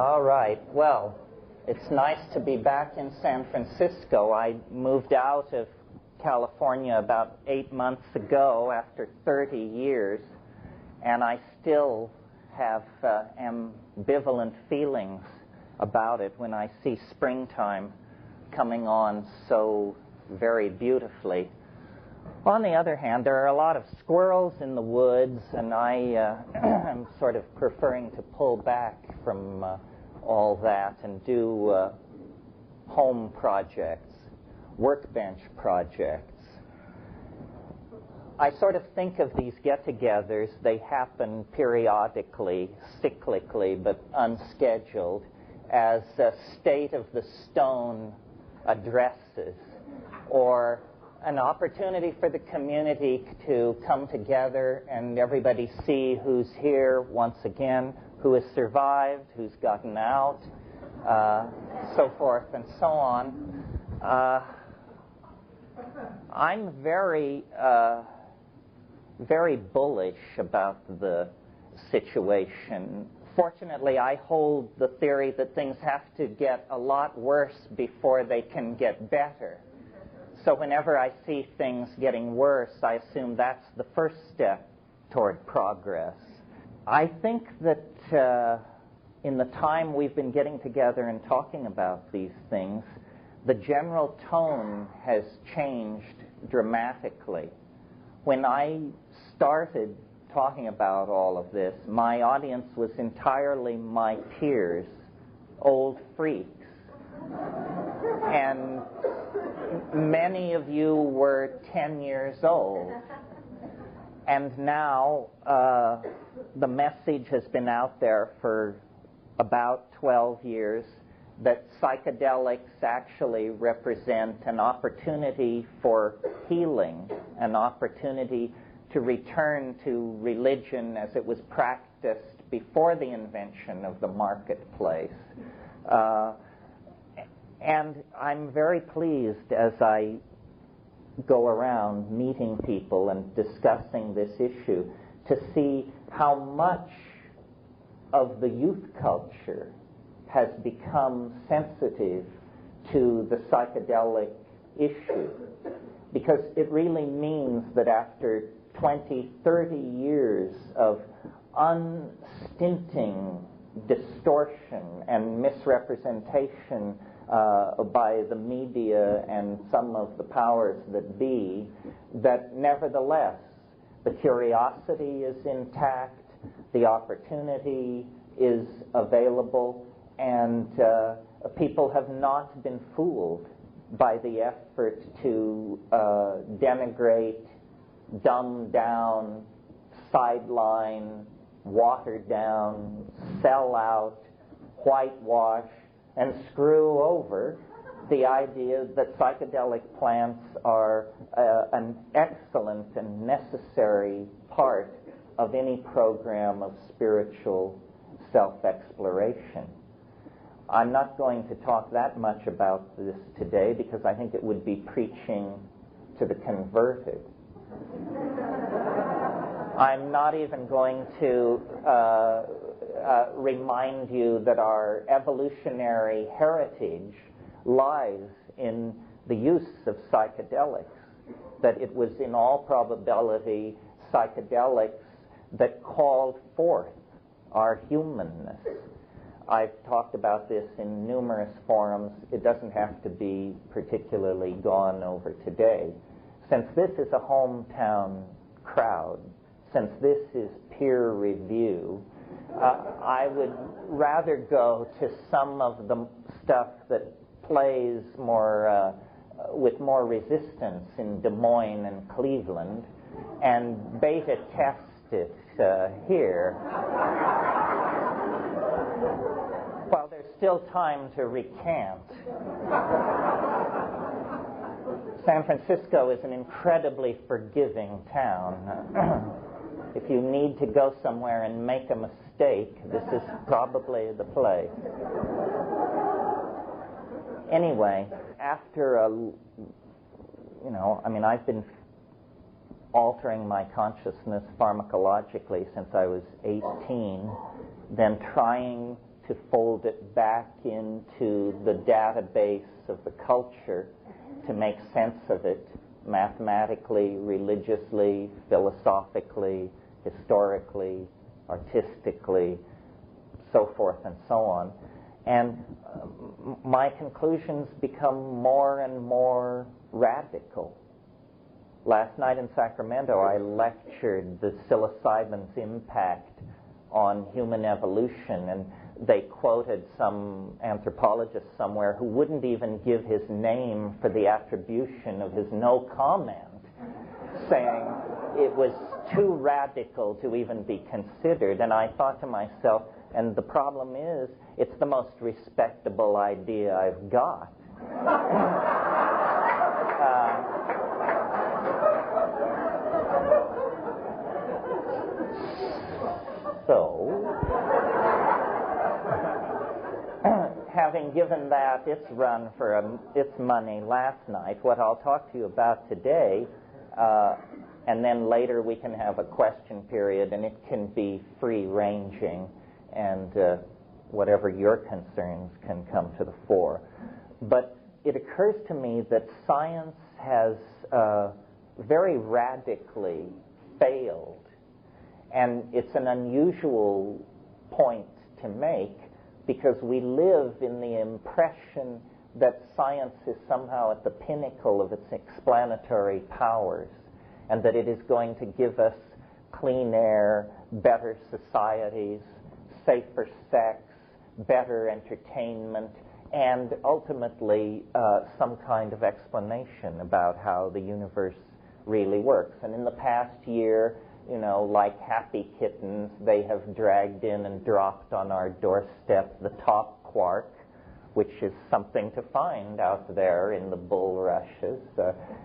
All right. Well, it's nice to be back in San Francisco. I moved out of California about 8 months ago after 30 years, and I still have ambivalent feelings about it when I see springtime coming on so very beautifully. On the other hand, there are a lot of squirrels in the woods, and I am sort of preferring to pull back from all that and do home projects, workbench projects. I sort of think of these get-togethers. They happen periodically, cyclically, but unscheduled, as State of the Stone addresses, or an opportunity for the community to come together and everybody see who's here once again, who has survived, who's gotten out, so forth and so on. I'm very bullish about the situation. Fortunately, I hold the theory that things have to get a lot worse before they can get better. So whenever I see things getting worse, I assume that's the first step toward progress. I think that in the time we've been getting together and talking about these things, the general tone has changed dramatically. When I started talking about all of this, my audience was entirely my peers, old freaks. And many of you were 10 years old. And now the message has been out there for about 12 years that psychedelics actually represent an opportunity for healing, an opportunity to return to religion as it was practiced before the invention of the marketplace. And I'm very pleased as I go around meeting people and discussing this issue to see how much of the youth culture has become sensitive to the psychedelic issue. Because it really means that after 20, 30 years of unstinting distortion and misrepresentation by the media and some of the powers that be, that nevertheless the curiosity is intact, the opportunity is available, and people have not been fooled by the effort to denigrate, dumb down, sideline, water down, sell out, whitewash, and screw over the idea that psychedelic plants are an excellent and necessary part of any program of spiritual self-exploration. I'm not going to talk that much about this today because I think it would be preaching to the converted. I'm not even going to remind you that our evolutionary heritage lies in the use of psychedelics, that it was in all probability psychedelics that called forth our humanness. I've talked about this in numerous forums. It doesn't have to be particularly gone over today. Since this is a hometown crowd, since this is peer review, I would rather go to some of the stuff that plays more with more resistance in Des Moines and Cleveland and beta test it here. While there's still time to recant. San Francisco is an incredibly forgiving town. If you need to go somewhere and make a mistake, this is probably the place. Anyway, after I've been altering my consciousness pharmacologically since I was 18, then trying to fold it back into the database of the culture to make sense of it mathematically, religiously, philosophically, historically, artistically, so forth and so on. And my conclusions become more and more radical. Last night in Sacramento, I lectured the psilocybin's impact on human evolution, and they quoted some anthropologist somewhere who wouldn't even give his name for the attribution of his no comment, saying it was too radical to even be considered. And I thought to myself, and the problem is, it's the most respectable idea I've got. Having given that its run for its money last night, what I'll talk to you about today, and then later we can have a question period, and it can be free-ranging, and whatever your concerns can come to the fore. But it occurs to me that science has very radically failed, and it's an unusual point to make, because we live in the impression that science is somehow at the pinnacle of its explanatory powers, and that it is going to give us clean air, better societies, safer sex, better entertainment, and ultimately some kind of explanation about how the universe really works. And in the past year, like happy kittens, they have dragged in and dropped on our doorstep the top quark, which is something to find out there in the bulrushes.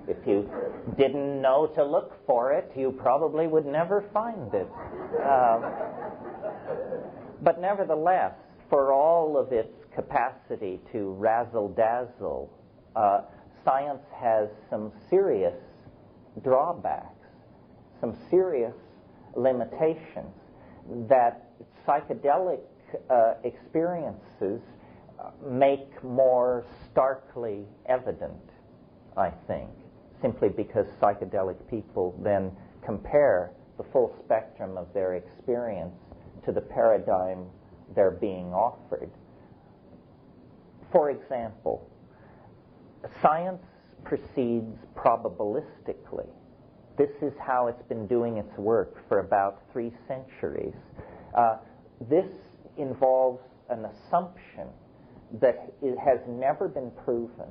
If you didn't know to look for it, you probably would never find it. But nevertheless, for all of its capacity to razzle-dazzle, science has some serious drawbacks, some serious limitations that psychedelic experiences make more starkly evident, I think, simply because psychedelic people then compare the full spectrum of their experience to the paradigm they're being offered. For example, science proceeds probabilistically. This is how it's been doing its work for about 3 centuries. This involves an assumption that it has never been proven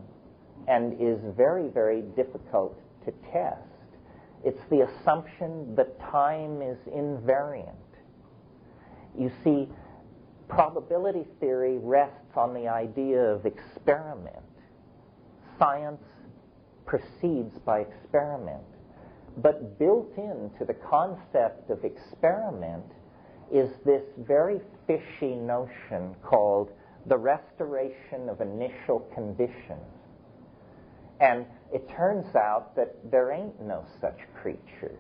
and is very, very difficult to test. It's the assumption that time is invariant. You see, probability theory rests on the idea of experiment. Science proceeds by experiment. But built into the concept of experiment is this very fishy notion called the restoration of initial conditions. And it turns out that there ain't no such creature.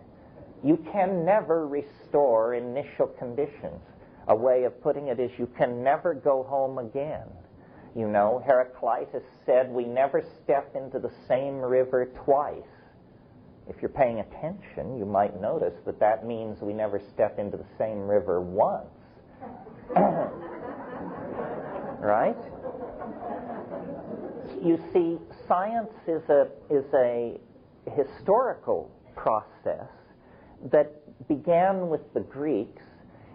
You can never restore initial conditions. A way of putting it is you can never go home again. Heraclitus said we never step into the same river twice. If you're paying attention, you might notice that that means we never step into the same river once. Right? You see, science is a historical process that began with the Greeks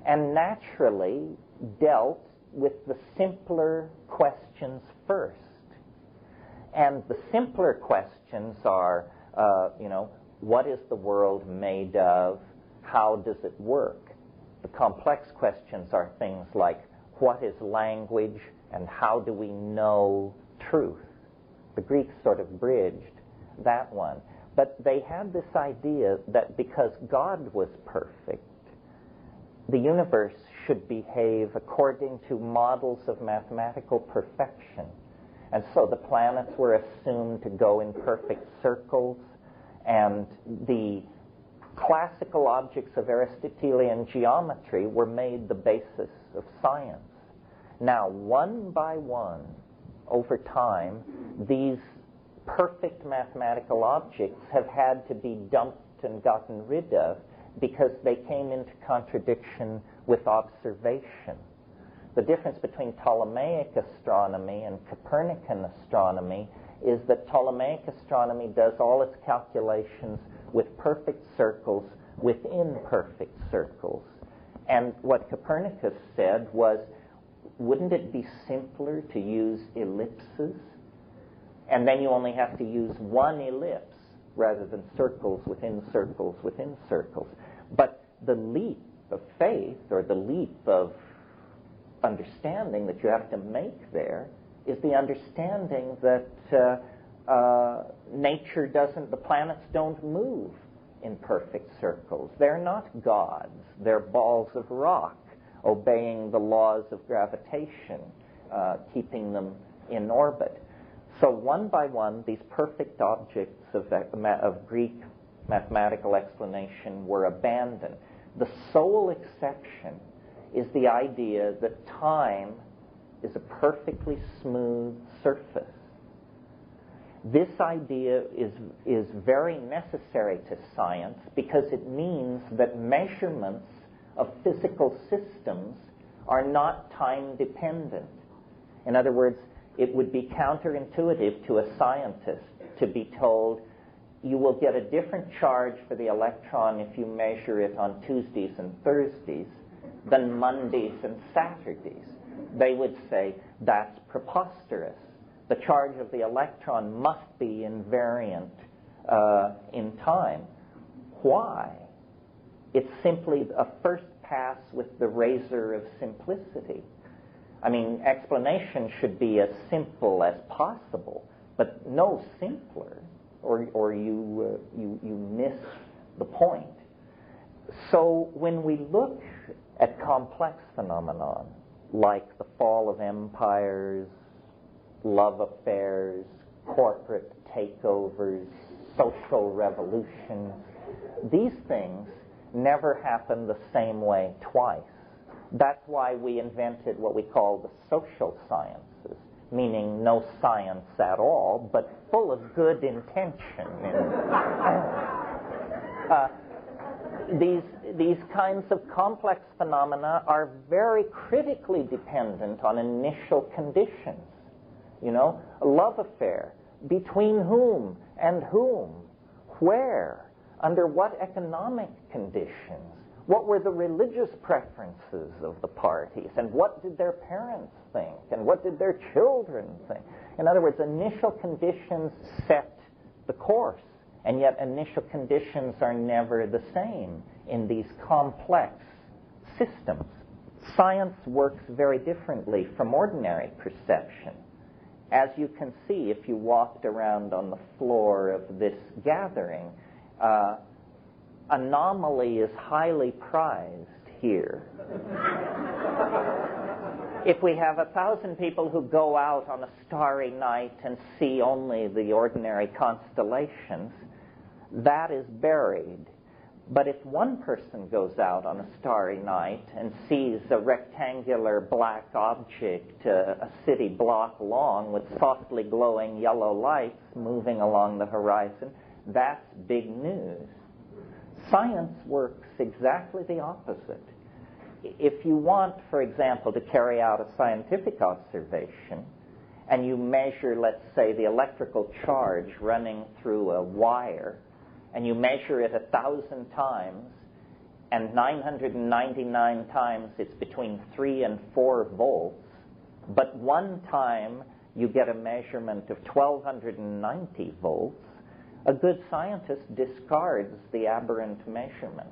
and naturally dealt with the simpler questions first. And the simpler questions are, what is the world made of? How does it work? The complex questions are things like, what is language and how do we know truth? The Greeks sort of bridged that one. But they had this idea that because God was perfect, the universe should behave according to models of mathematical perfection. And so the planets were assumed to go in perfect circles, and the classical objects of Aristotelian geometry were made the basis of science. Now, one by one, over time, these perfect mathematical objects have had to be dumped and gotten rid of because they came into contradiction with observation. The difference between Ptolemaic astronomy and Copernican astronomy is that Ptolemaic astronomy does all its calculations with perfect circles within perfect circles. And what Copernicus said was, wouldn't it be simpler to use ellipses? And then you only have to use one ellipse rather than circles within circles within circles. But the leap of faith, or the leap of understanding that you have to make there, is the understanding that nature doesn't, the planets don't move in perfect circles. They're not gods. They're balls of rock, obeying the laws of gravitation, keeping them in orbit. So one by one, these perfect objects of Greek mathematical explanation were abandoned. The sole exception is the idea that time is a perfectly smooth surface. This idea is very necessary to science because it means that measurements of physical systems are not time-dependent. In other words, it would be counterintuitive to a scientist to be told, you will get a different charge for the electron if you measure it on Tuesdays and Thursdays than Mondays and Saturdays. They would say, that's preposterous. The charge of the electron must be invariant in time. Why? It's simply a first pass with the razor of simplicity. I mean, explanation should be as simple as possible, but no simpler, or you miss the point. So when we look at complex phenomenon, like the fall of empires, love affairs, corporate takeovers, social revolutions, these things never happen the same way twice. That's why we invented what we call the social sciences, meaning no science at all, but full of good intention. These kinds of complex phenomena are very critically dependent on initial conditions. You know, a love affair, between whom and whom, where, under what economic conditions, what were the religious preferences of the parties, and what did their parents think, and what did their children think? In other words, initial conditions set the course, and yet initial conditions are never the same in these complex systems. Science works very differently from ordinary perception. As you can see, if you walked around on the floor of this gathering, anomaly is highly prized here. If we have 1,000 people who go out on a starry night and see only the ordinary constellations, that is buried. But if one person goes out on a starry night and sees a rectangular black object, a city block long with softly glowing yellow lights moving along the horizon, that's big news. Science works exactly the opposite. If you want, for example, to carry out a scientific observation, and you measure, let's say, the electrical charge running through a wire, and you measure it 1,000 times, and 999 times it's between 3 and 4 volts, but one time you get a measurement of 1,290 volts, a good scientist discards the aberrant measurement.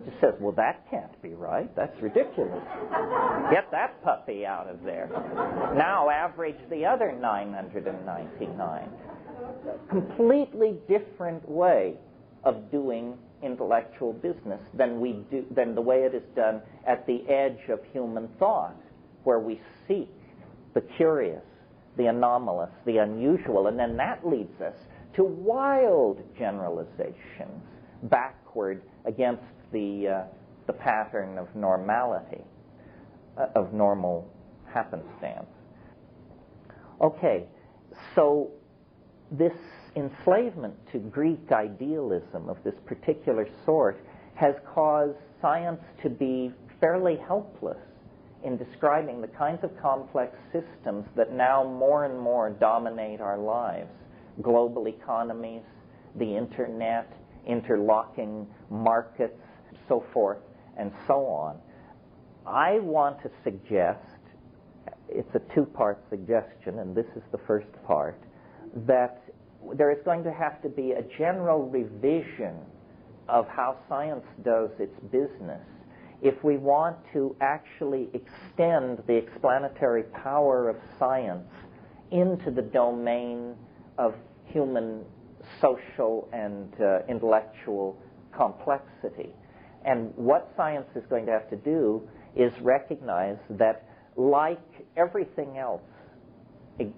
He says, well, that can't be right. That's ridiculous. Get that puppy out of there. Now average the other 999. Completely different way of doing intellectual business than the way it is done at the edge of human thought, where we seek the curious, the anomalous, the unusual, and then that leads us to wild generalizations backward against the pattern of normality, of normal happenstance. Okay, so this enslavement to Greek idealism of this particular sort has caused science to be fairly helpless in describing the kinds of complex systems that now more and more dominate our lives. Global economies, the internet, interlocking markets, so forth and so on. I want to suggest, it's a two-part suggestion, and this is the first part, that there is going to have to be a general revision of how science does its business if we want to actually extend the explanatory power of science into the domain of human social and intellectual complexity. And what science is going to have to do is recognize that, like everything else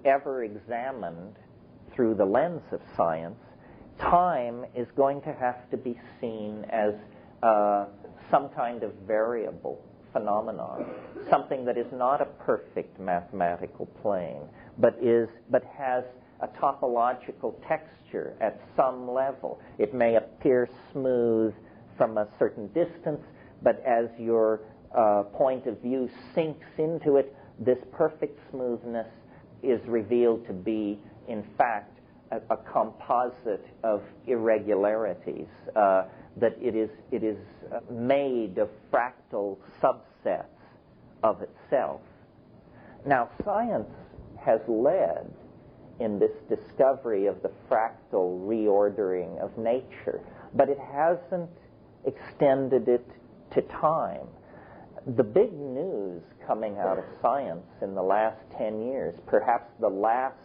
ever examined through the lens of science, time is going to have to be seen as some kind of variable phenomenon, something that is not a perfect mathematical plane, but has a topological texture at some level. It may appear smooth from a certain distance, but as your point of view sinks into it, this perfect smoothness is revealed to be, in fact, a composite of irregularities, that it is made of fractal subsets of itself. Now, science has led in this discovery of the fractal reordering of nature, but it hasn't extended it to time. The big news coming out of science in the last 10 years, perhaps the last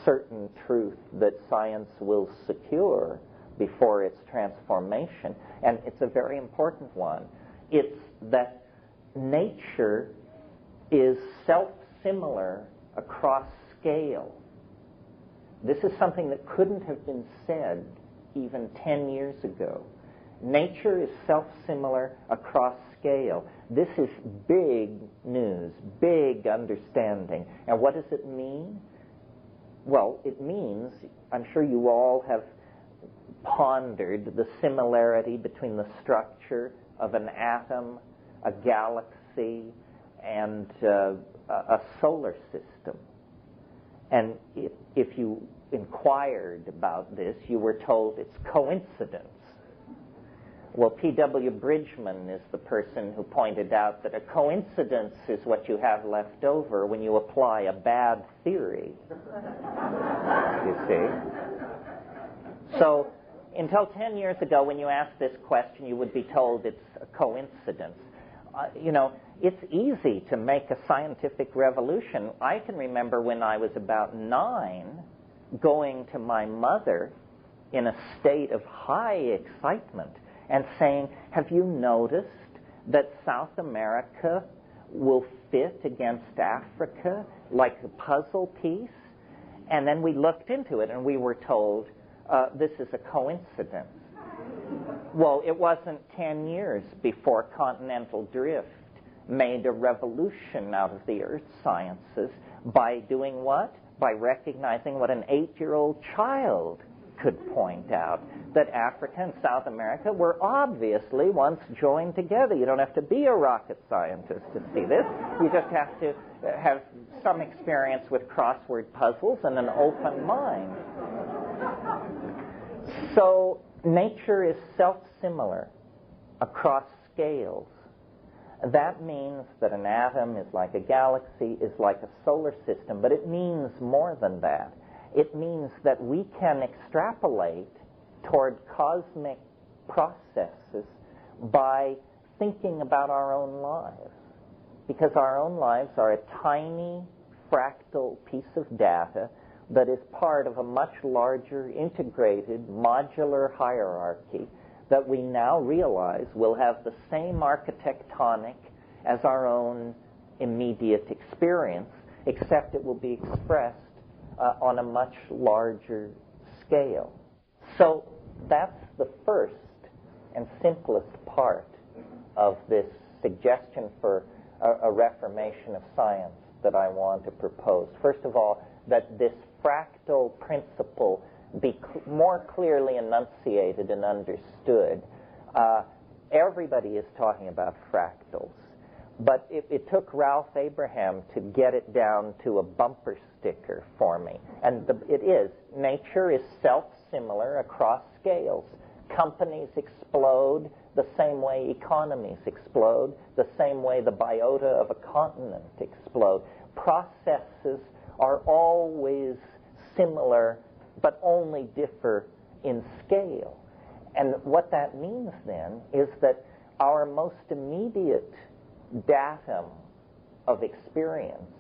certain truth that science will secure before its transformation, and it's a very important one, it's that nature is self-similar across scale. This is something that couldn't have been said even 10 years ago. Nature is self-similar across scale. This is big news, big understanding. And what does it mean? Well, it means, I'm sure you all have pondered the similarity between the structure of an atom, a galaxy, and a solar system. And if you inquired about this, you were told it's coincidence. Well, P.W. Bridgman is the person who pointed out that a coincidence is what you have left over when you apply a bad theory. You see? So, until 10 years ago, when you asked this question, you would be told it's a coincidence. It's easy to make a scientific revolution. I can remember when I was about 9, going to my mother in a state of high excitement and saying, have you noticed that South America will fit against Africa like a puzzle piece? And then we looked into it and we were told, this is a coincidence. Well, it wasn't 10 years before continental drift made a revolution out of the earth sciences by doing what? By recognizing what an 8-year-old child could point out, that Africa and South America were obviously once joined together. You don't have to be a rocket scientist to see this. You just have to have some experience with crossword puzzles and an open mind. So nature is self-similar across scales. That means that an atom is like a galaxy, is like a solar system, but it means more than that. It means that we can extrapolate toward cosmic processes by thinking about our own lives. Because our own lives are a tiny fractal piece of data that is part of a much larger, integrated, modular hierarchy that we now realize will have the same architectonic as our own immediate experience, except it will be expressed on a much larger scale. So that's the first and simplest part of this suggestion for a reformation of science. that I want to propose. First of all, that this fractal principle be more clearly enunciated and understood. Everybody is talking about fractals, but it took Ralph Abraham to get it down to a bumper sticker for me. And it is. Nature is self-similar across scales. Companies explode the same way economies explode, the same way the biota of a continent explode. Processes are always similar, but only differ in scale. And what that means then is that our most immediate datum of experience,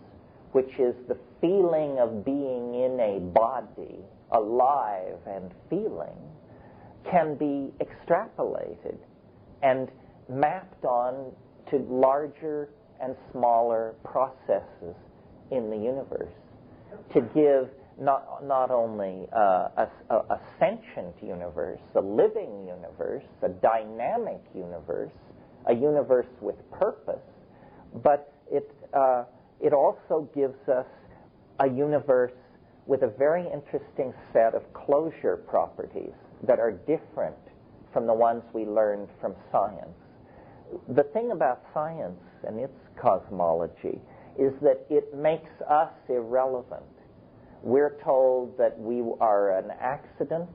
which is the feeling of being in a body, alive and feeling, can be extrapolated and mapped on to larger and smaller processes in the universe to give not only a sentient universe, a living universe, a dynamic universe, a universe with purpose, but it also gives us a universe with a very interesting set of closure properties that are different from the ones we learned from science. The thing about science and its cosmology is that it makes us irrelevant. We're told that we are an accident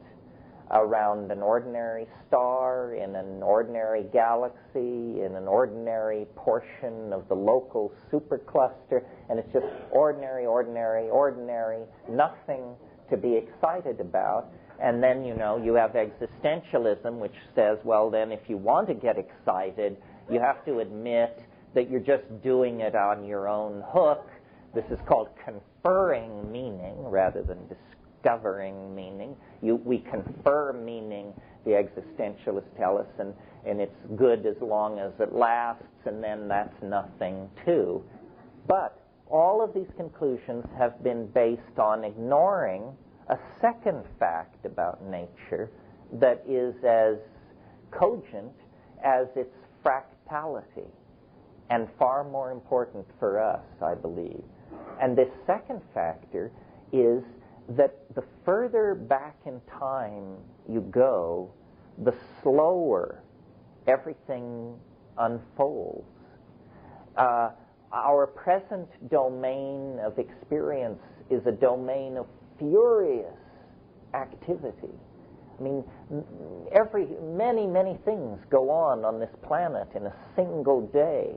around an ordinary star, in an ordinary galaxy, in an ordinary portion of the local supercluster, and it's just ordinary, ordinary, ordinary, nothing to be excited about. And then, you have existentialism, which says, well, then if you want to get excited, you have to admit that you're just doing it on your own hook. This is called conferring meaning rather than discovering meaning. We confer meaning, the existentialists tell us, and it's good as long as it lasts, and then that's nothing too. But all of these conclusions have been based on ignoring a second fact about nature that is as cogent as its fractality, and far more important for us, I believe. And this second factor is that the further back in time you go, the slower everything unfolds. Our present domain of experience is a domain of furious activity. I mean, many things go on this planet in a single day.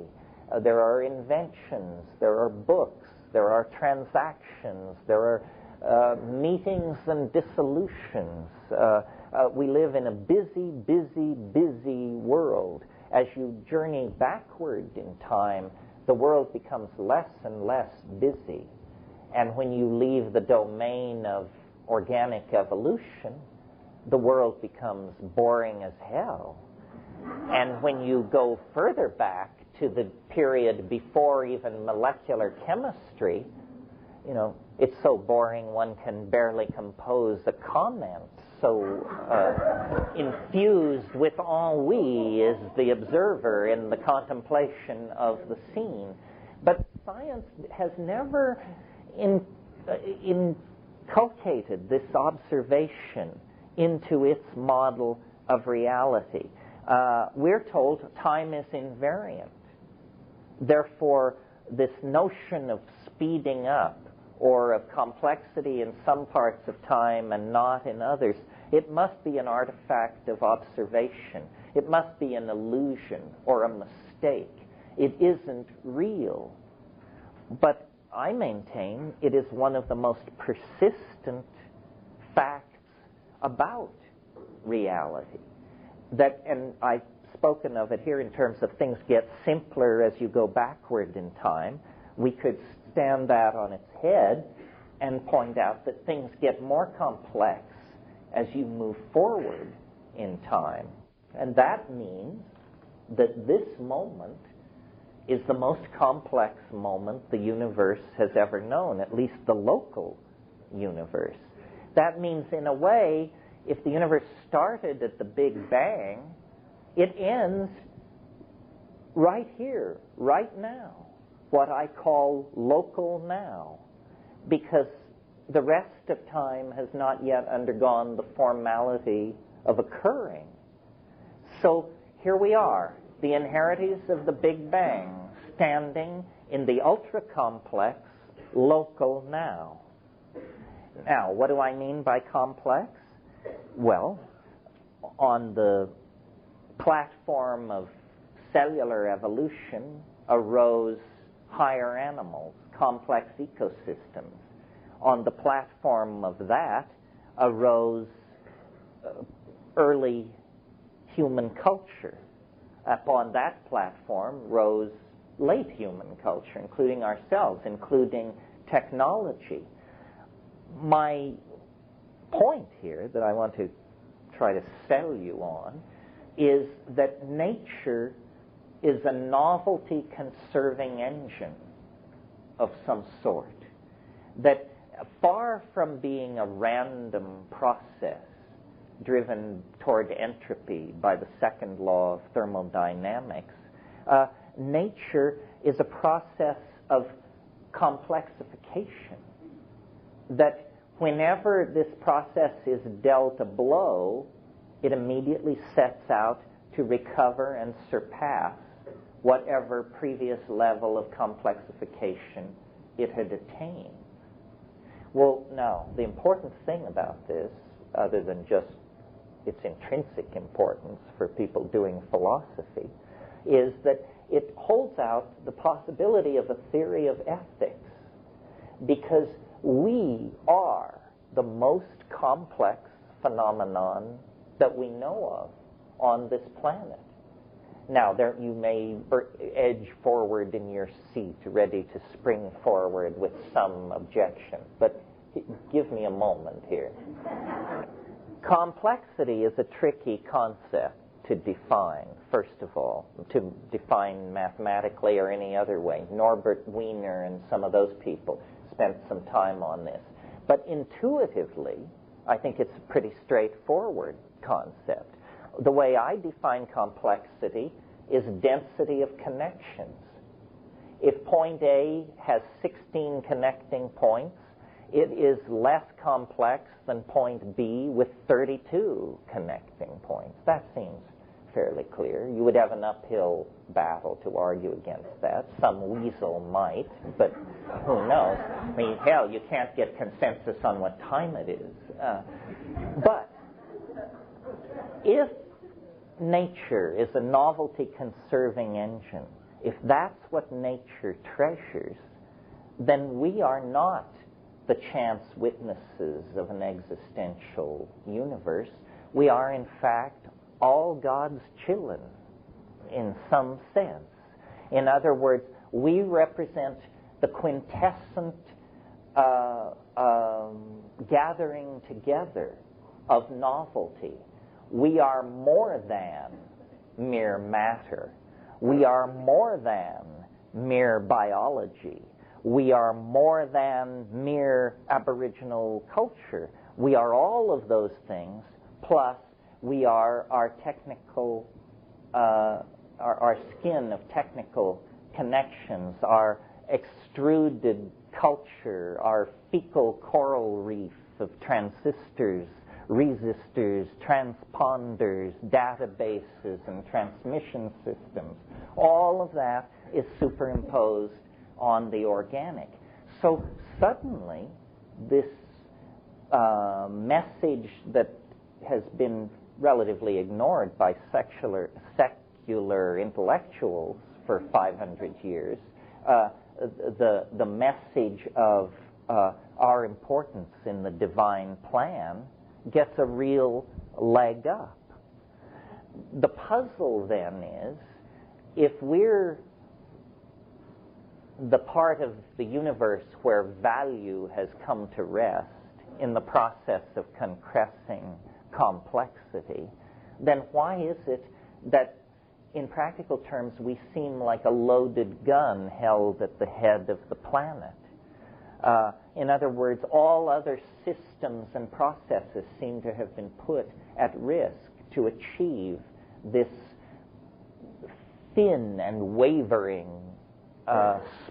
There are inventions, there are books, there are transactions, there are meetings and dissolutions. We live in a busy world. As you journey backward in time, the world becomes less and less busy. And when you leave the domain of organic evolution, the world becomes boring as hell. And when you go further back to the period before even molecular chemistry, it's so boring one can barely compose a comment. So infused with ennui is the observer in the contemplation of the scene. But science has never inculcated this observation into its model of reality. We're told time is invariant. Therefore, this notion of speeding up or of complexity in some parts of time and not in others, it must be an artifact of observation. It must be an illusion or a mistake. It isn't real. But I maintain it is one of the most persistent facts about reality. And I've spoken of it here in terms of things get simpler as you go backward in time. We could stand that on its head and point out that things get more complex as you move forward in time. And that means that this moment is the most complex moment the universe has ever known, at least the local universe. That means, in a way, if the universe started at the Big Bang, it ends right here, right now. what I call local now, because the rest of time has not yet undergone the formality of occurring. So here we are, the inheritors of the Big Bang, standing in the ultra-complex local now. Now, what do I mean by complex? Well, on the platform of cellular evolution arose higher animals, complex ecosystems. On the platform of that arose early human culture. Upon that platform rose late human culture, including ourselves, including technology. My point here that I want to try to sell you on is that nature is a novelty-conserving engine of some sort, that far from being a random process driven toward entropy by the second law of thermodynamics, nature is a process of complexification, that whenever this process is dealt a blow, it immediately sets out to recover and surpass whatever previous level of complexification it had attained. Well, now, the important thing about this, other than just its intrinsic importance for people doing philosophy, is that it holds out the possibility of a theory of ethics, because we are the most complex phenomenon that we know of on this planet. Now, there you may edge forward in your seat, ready to spring forward with some objection, but give me a moment here. Complexity is a tricky concept to define, first of all, to define mathematically or any other way. Norbert Wiener and some of those people spent some time on this. But intuitively, I think it's a pretty straightforward concept. The way I define complexity is density of connections. If point A has 16 connecting points, it is less complex than point B with 32 connecting points. That seems fairly clear. You would have an uphill battle to argue against that. Some weasel might, but who knows? I mean, hell, you can't get consensus on what time it is. But if nature is a novelty-conserving engine, if that's what nature treasures, then we are not the chance witnesses of an existential universe. We are, in fact, all God's children in some sense. In other words, we represent the quintessent gathering together of novelty. We are more than mere matter. We are more than mere biology. We are more than mere aboriginal culture. We are all of those things, plus we are our technical, our skin of technical connections, our extruded culture, our fecal coral reef of transistors, resistors, transponders, databases, and transmission systems. All of that is superimposed on the organic. So suddenly, this message that has been relatively ignored by secular intellectuals for 500 years, the message of our importance in the divine plan gets a real leg up. The puzzle then is, if we're the part of the universe where value has come to rest in the process of compressing complexity, then why is it that in practical terms we seem like a loaded gun held at the head of the planet? In other words, all other systems and processes seem to have been put at risk to achieve this thin and wavering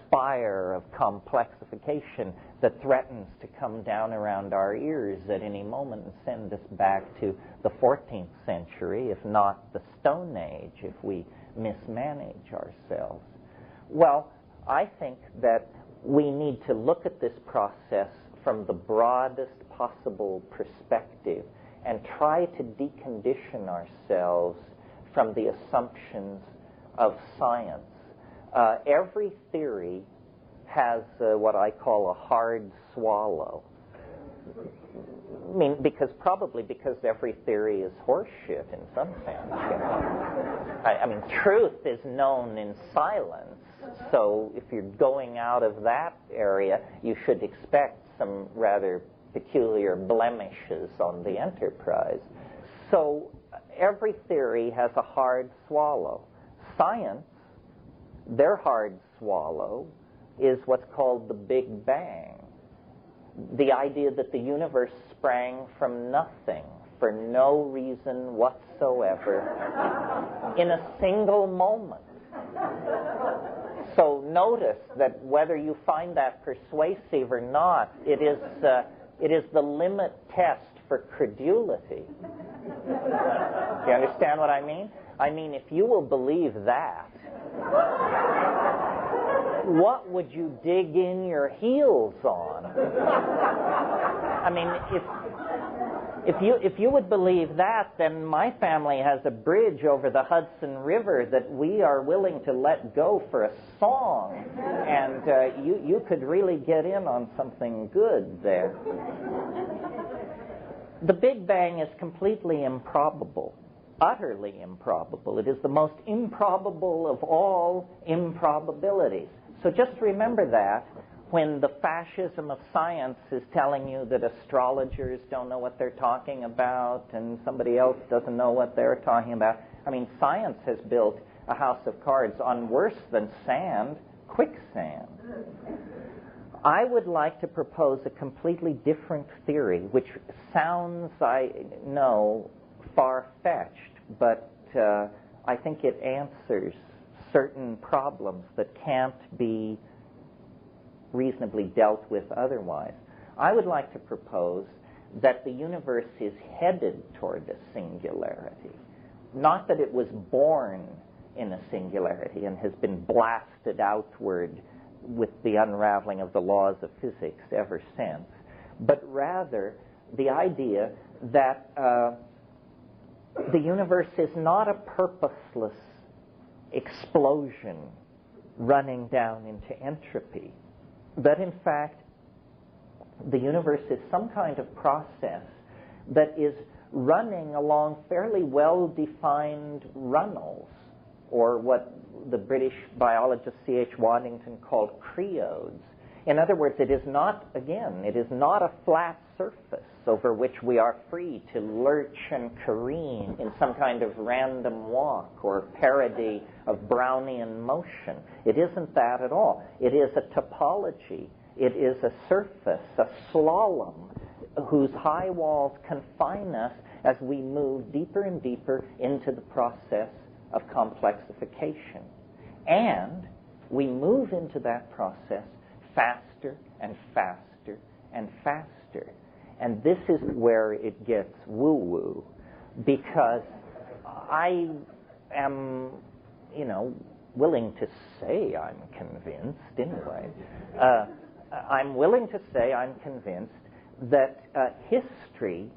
spire of complexification that threatens to come down around our ears at any moment and send us back to the 14th century, if not the Stone Age, if we mismanage ourselves. Well, I think that we need to look at this process from the broadest possible perspective and try to decondition ourselves from the assumptions of science. Every theory has what I call a hard swallow. I mean, because every theory is horseshit in some sense. I mean, truth is known in silence, so if you're going out of that area, you should expect some rather peculiar blemishes on the enterprise. So every theory has a hard swallow. Science, their hard swallow, is what's called the Big Bang. The idea that the universe sprang from nothing for no reason whatsoever in a single moment. So notice that whether you find that persuasive or not, it is the limit test for credulity. Do you understand what I mean? I mean, if you will believe that, what would you dig in your heels on? I mean, if you would believe that, then my family has a bridge over the Hudson River that we are willing to let go for a song, and you could really get in on something good there. The Big Bang is completely improbable. Utterly improbable. It is the most improbable of all improbabilities. So just remember that when the fascism of science is telling you that astrologers don't know what they're talking about and somebody else doesn't know what they're talking about. I mean, science has built a house of cards on worse than sand, quicksand. I would like to propose a completely different theory, which sounds, I know, far-fetched, but I think it answers certain problems that can't be reasonably dealt with otherwise. I would like to propose that the universe is headed toward a singularity. Not that it was born in a singularity and has been blasted outward with the unraveling of the laws of physics ever since, but rather the idea that the universe is not a purposeless explosion running down into entropy, but in fact the universe is some kind of process that is running along fairly well-defined runnels, or what the British biologist C.H. Waddington called creodes. In other words, it is not a flat surface over which we are free to lurch and careen in some kind of random walk or parody of Brownian motion. It isn't that at all. It is a topology. It is a surface, a slalom, whose high walls confine us as we move deeper and deeper into the process of complexification. And we move into that process faster and faster and faster. And this is where it gets woo-woo, because I am, willing to say I'm convinced, anyway. I'm willing to say I'm convinced that history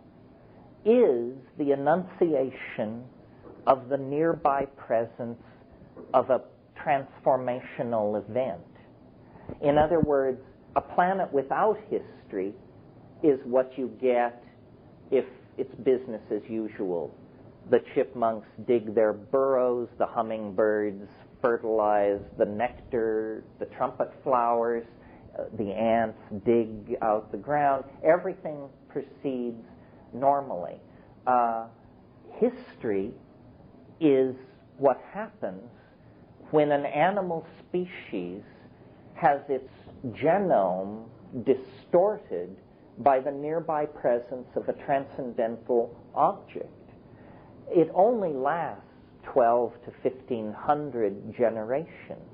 is the enunciation of the nearby presence of a transformational event. In other words, a planet without history is what you get if it's business as usual. The chipmunks dig their burrows, the hummingbirds fertilize the nectar, the trumpet flowers, the ants dig out the ground. Everything proceeds normally. History is what happens when an animal species has its genome distorted by the nearby presence of a transcendental object. It only lasts 12 to 1,500 generations.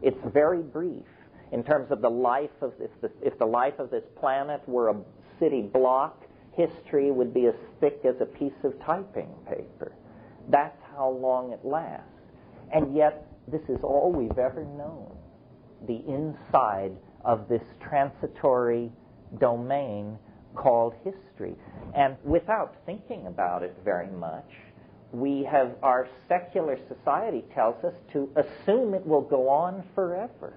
It's very brief. In terms of the life of if the life of this planet were a city block, history would be as thick as a piece of typing paper. That's how long it lasts. And yet, this is all we've ever known, the inside of this transitory domain called history. And without thinking about it very much, our secular society tells us to assume it will go on forever.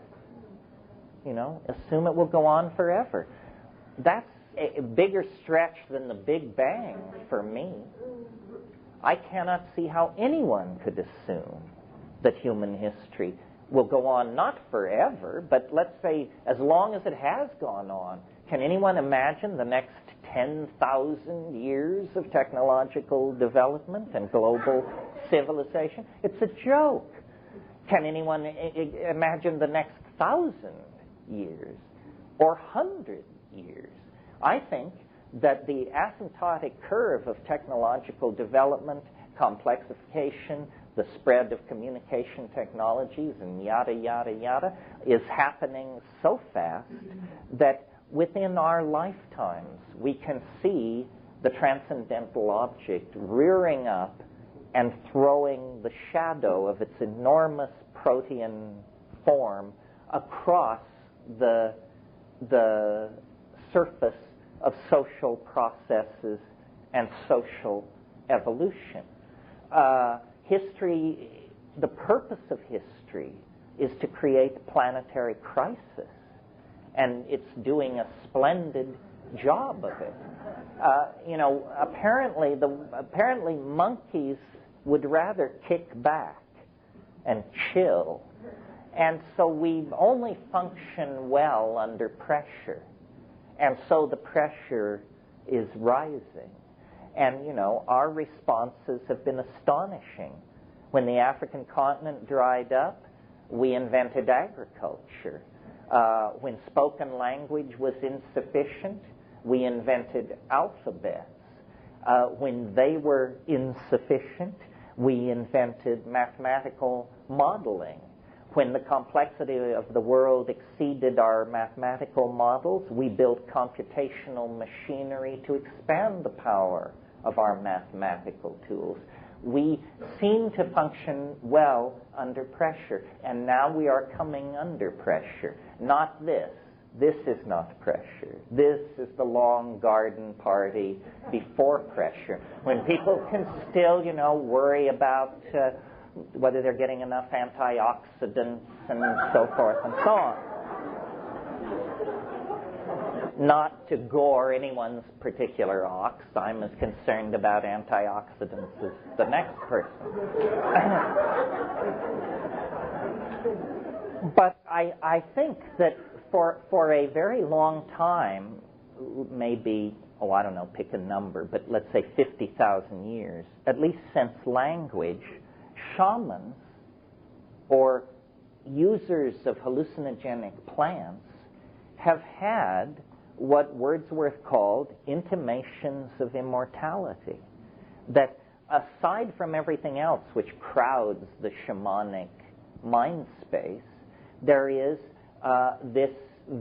Assume it will go on forever. That's a bigger stretch than the Big Bang for me. I cannot see how anyone could assume that human history will go on not forever, but let's say as long as it has gone on. Can anyone imagine the next 10,000 years of technological development and global civilization? It's a joke. Can anyone imagine the next 1,000 years or 100 years? I think that the asymptotic curve of technological development, complexification, the spread of communication technologies, and yada, yada, yada, is happening so fast that within our lifetimes we can see the transcendental object rearing up and throwing the shadow of its enormous protean form across the surface of social processes and social evolution. History, the purpose of history is to create planetary crisis, and it's doing a splendid job of it. Apparently monkeys would rather kick back and chill, and so we only function well under pressure, and so the pressure is rising. And, our responses have been astonishing. When the African continent dried up, we invented agriculture. When spoken language was insufficient, we invented alphabets. When they were insufficient, we invented mathematical modeling. When the complexity of the world exceeded our mathematical models, we built computational machinery to expand the power of our mathematical tools. We seem to function well under pressure, and now we are coming under pressure. Not this. This is not pressure. This is the long garden party before pressure, when people can still, worry about whether they're getting enough antioxidants and so forth and so on. Not to gore anyone's particular ox. I'm as concerned about antioxidants as the next person. But I think that for a very long time, maybe, I don't know, pick a number, but let's say 50,000 years, at least since language, shamans or users of hallucinogenic plants have had what Wordsworth called intimations of immortality. That aside from everything else which crowds the shamanic mind space, there is this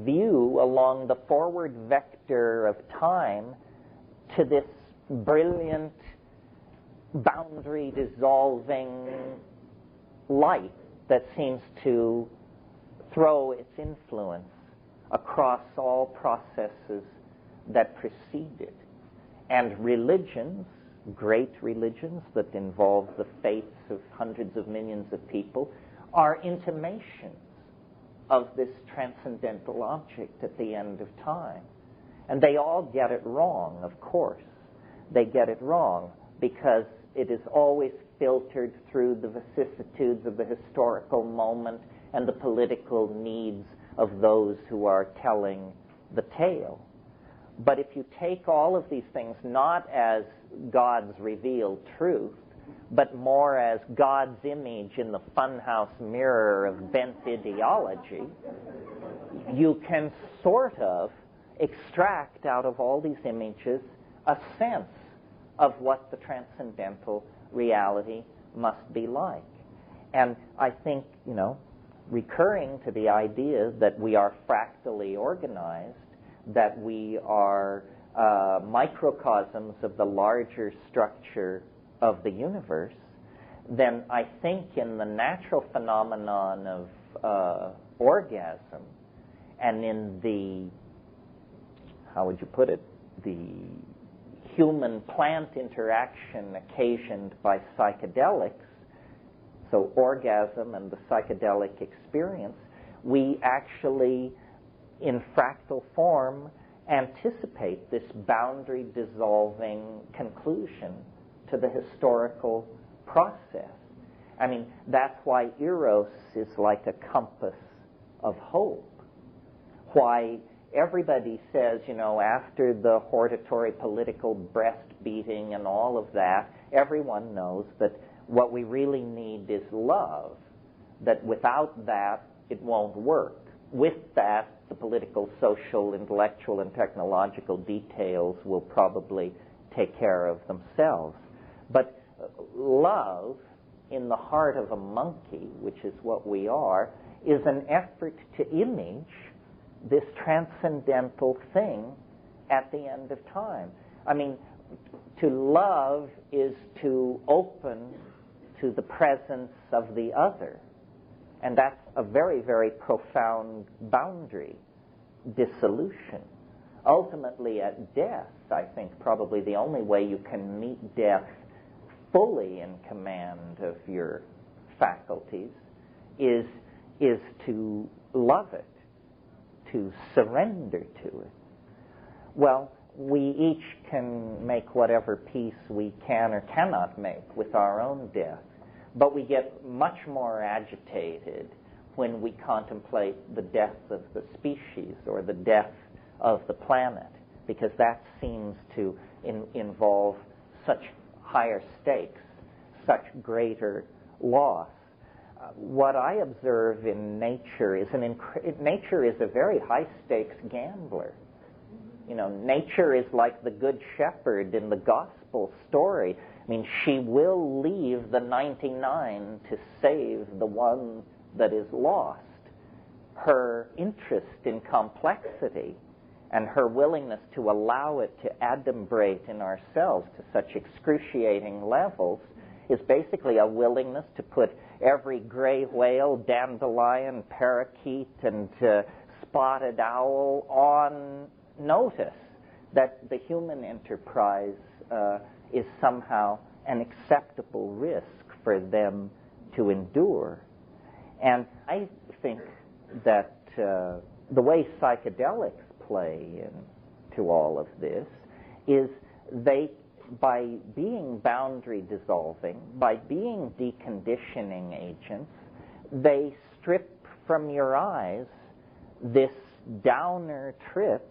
view along the forward vector of time to this brilliant, boundary-dissolving light that seems to throw its influence across all processes that preceded. And religions, great religions that involve the faiths of hundreds of millions of people, are intimations of this transcendental object at the end of time. And they all get it wrong, of course. They get it wrong because it is always filtered through the vicissitudes of the historical moment and the political needs of those who are telling the tale. But if you take all of these things not as God's revealed truth, but more as God's image in the funhouse mirror of bent ideology, you can sort of extract out of all these images a sense of what the transcendental reality must be like. And I think, recurring to the idea that we are fractally organized, that we are microcosms of the larger structure of the universe, then I think in the natural phenomenon of orgasm and in the, how would you put it, the human-plant interaction occasioned by psychedelics, so orgasm and the psychedelic experience, we actually, in fractal form, anticipate this boundary-dissolving conclusion to the historical process. I mean, that's why Eros is like a compass of hope. Why everybody says, after the hortatory political breast beating and all of that, everyone knows that what we really need is love, that without that, it won't work. With that, the political, social, intellectual, and technological details will probably take care of themselves. But love, in the heart of a monkey, which is what we are, is an effort to image this transcendental thing at the end of time. I mean, to love is to open to the presence of the other. And that's a very, very profound boundary dissolution. Ultimately, at death, I think probably the only way you can meet death fully in command of your faculties is to love it, to surrender to it. Well, we each can make whatever peace we can or cannot make with our own death, but we get much more agitated when we contemplate the death of the species or the death of the planet, because that seems to involve such higher stakes, such greater loss. What I observe in nature is nature is a very high-stakes gambler. Nature is like the good shepherd in the gospel story. I mean, she will leave the 99 to save the one that is lost. Her interest in complexity and her willingness to allow it to adumbrate in ourselves to such excruciating levels is basically a willingness to put every gray whale, dandelion, parakeet, and spotted owl on notice that the human enterprise is somehow an acceptable risk for them to endure. And I think that the way psychedelics play into all of this is they, by being boundary dissolving, by being deconditioning agents, they strip from your eyes this downer trip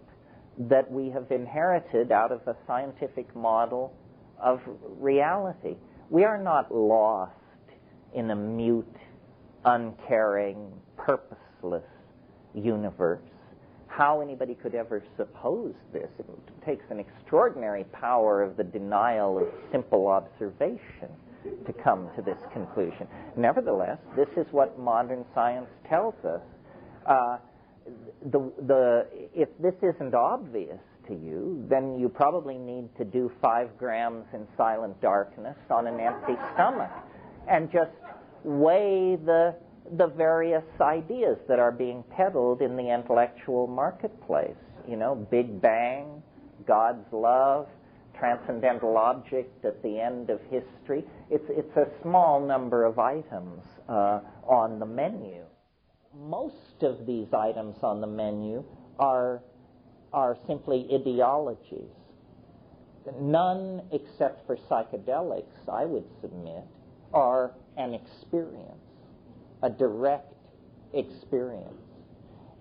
that we have inherited out of a scientific model of reality. We are not lost in a mute, uncaring, purposeless universe. How anybody could ever suppose this? It takes an extraordinary power of the denial of simple observation to come to this conclusion. Nevertheless, this is what modern science tells us. If this isn't obvious to you, then you probably need to do 5 grams in silent darkness on an empty stomach and just weigh the various ideas that are being peddled in the intellectual marketplace. Big Bang, God's love, transcendental object at the end of history. It's a small number of items on the menu. Most of these items on the menu are simply ideologies. None, except for psychedelics, I would submit, are an experience, a direct experience.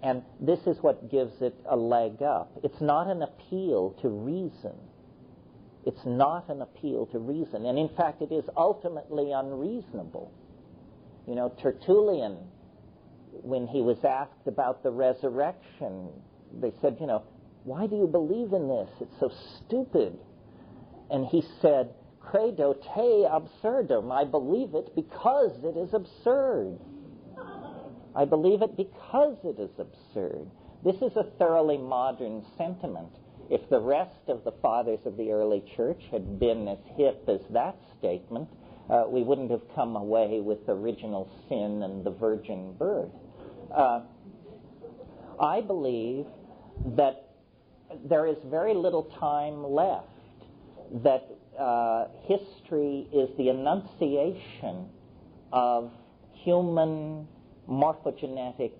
And this is what gives it a leg up. It's not an appeal to reason. It's not an appeal to reason. And in fact, it is ultimately unreasonable. Tertullian, when he was asked about the resurrection, they said, why do you believe in this? It's so stupid. And he said, credo te absurdum. I believe it because it is absurd. I believe it because it is absurd. This is a thoroughly modern sentiment. If the rest of the fathers of the early church had been as hip as that statement, we wouldn't have come away with original sin and the virgin birth. I believe that there is very little time left, that history is the enunciation of human morphogenetic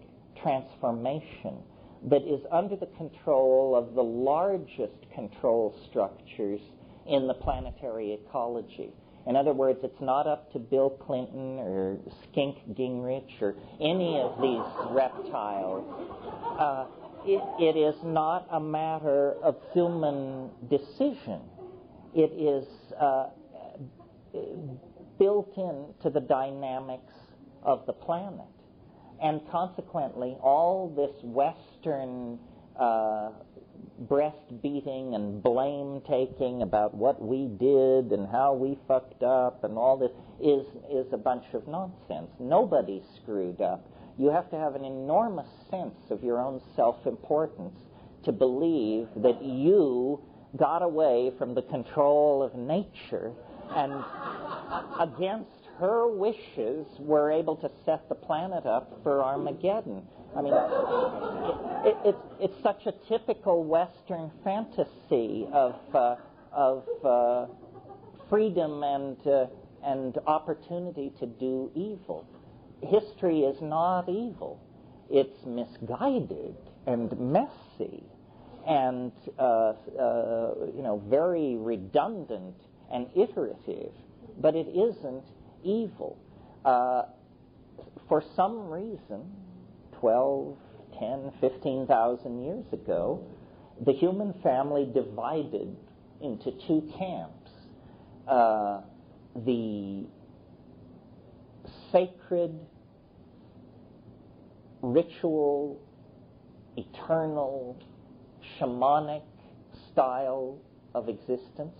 transformation that is under the control of the largest control structures in the planetary ecology. In other words, it's not up to Bill Clinton or Skink Gingrich or any of these reptiles. It is not a matter of human decision. It is built into the dynamics of the planet. And consequently, all this Western breast-beating and blame-taking about what we did and how we fucked up and all this is a bunch of nonsense. Nobody screwed up. You have to have an enormous sense of your own self-importance to believe that you got away from the control of nature and against her wishes were able to set the planet up for Armageddon. I mean, it's such a typical Western fantasy of freedom and opportunity to do evil. History is not evil. It's misguided and messy and very redundant and iterative, but it isn't evil. For some reason, 12, 10, 15,000 years ago, the human family divided into two camps. The sacred, ritual, eternal, shamanic style of existence,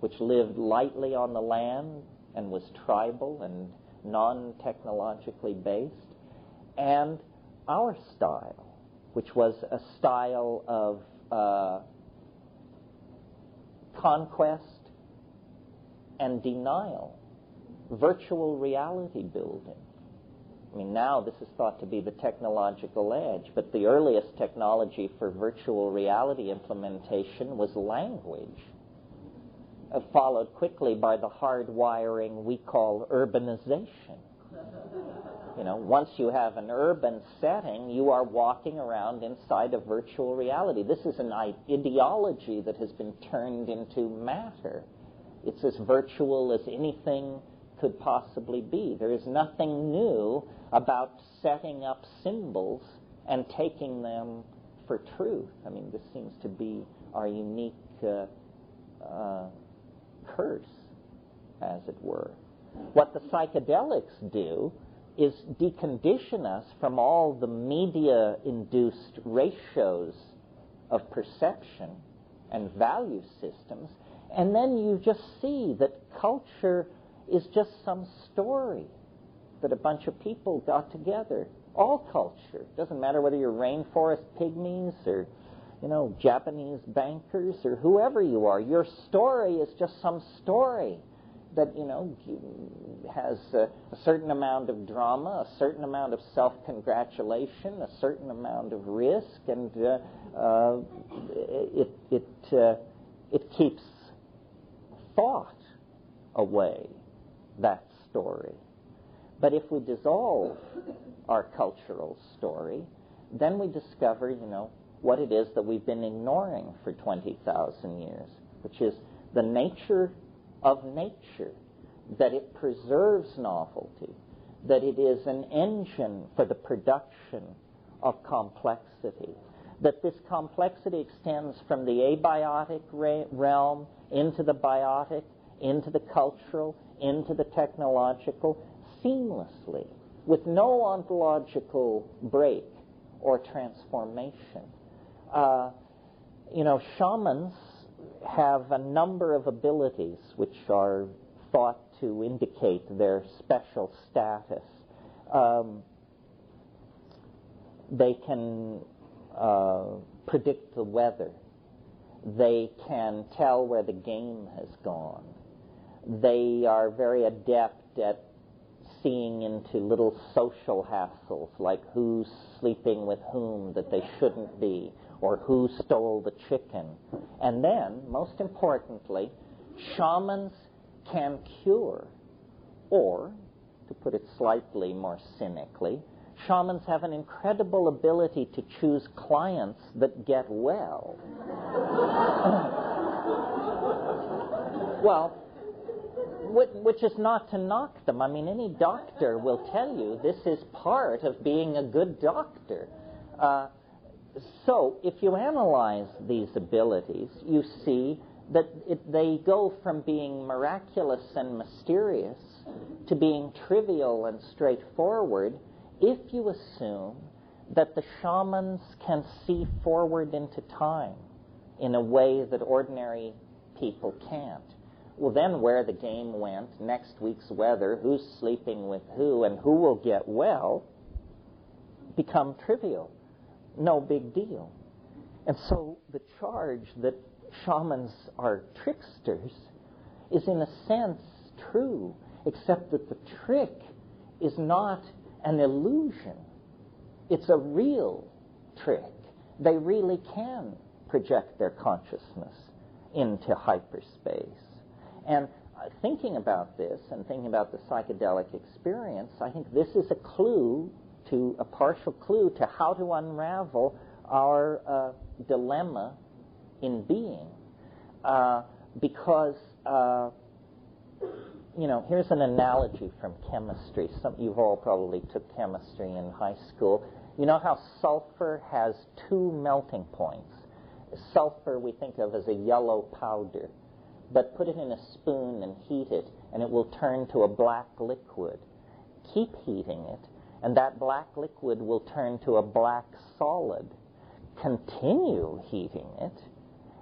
which lived lightly on the land and was tribal and non-technologically based, and our style, which was a style of conquest and denial, virtual reality building. I mean, now this is thought to be the technological edge, but the earliest technology for virtual reality implementation was language, followed quickly by the hard wiring we call urbanization. Once you have an urban setting, you are walking around inside a virtual reality. This is an ideology that has been turned into matter. It's as virtual as anything could possibly be. There is nothing new about setting up symbols and taking them for truth. I mean, this seems to be our unique curse, as it were. What the psychedelics do is decondition us from all the media-induced ratios of perception and value systems, and then you just see that culture is just some story that a bunch of people got together. All culture. Doesn't matter whether you're rainforest pygmies or, Japanese bankers or whoever you are. Your story is just some story that, has a certain amount of drama, a certain amount of self-congratulation, a certain amount of risk, and it keeps thought away, that story. But if we dissolve our cultural story, then we discover, what it is that we've been ignoring for 20,000 years, which is the nature of nature, that it preserves novelty, that it is an engine for the production of complexity, that this complexity extends from the abiotic realm into the biotic, into the cultural, into the technological, seamlessly, with no ontological break or transformation. Shamans have a number of abilities which are thought to indicate their special status. They can predict the weather. They can tell where the game has gone. They are very adept at seeing into little social hassles, like who's sleeping with whom that they shouldn't be, or who stole the chicken. And then, most importantly, shamans can cure, or, to put it slightly more cynically, shamans have an incredible ability to choose clients that get well. Well, which is not to knock them. I mean, any doctor will tell you this is part of being a good doctor. So, if you analyze these abilities, you see that they go from being miraculous and mysterious to being trivial and straightforward if you assume that the shamans can see forward into time in a way that ordinary people can't. Well, then where the game went, next week's weather, who's sleeping with who, and who will get well, become trivial. No big deal. And so the charge that shamans are tricksters is in a sense true, except that the trick is not an illusion. It's a real trick. They really can project their consciousness into hyperspace. And thinking about this and thinking about the psychedelic experience, I think this is a partial clue to how to unravel our dilemma in being. Because, here's an analogy from chemistry. You've all probably took chemistry in high school. You know how sulfur has two melting points. Sulfur we think of as a yellow powder. But put it in a spoon and heat it, and it will turn to a black liquid. Keep heating it, and that black liquid will turn to a black solid. Continue heating it,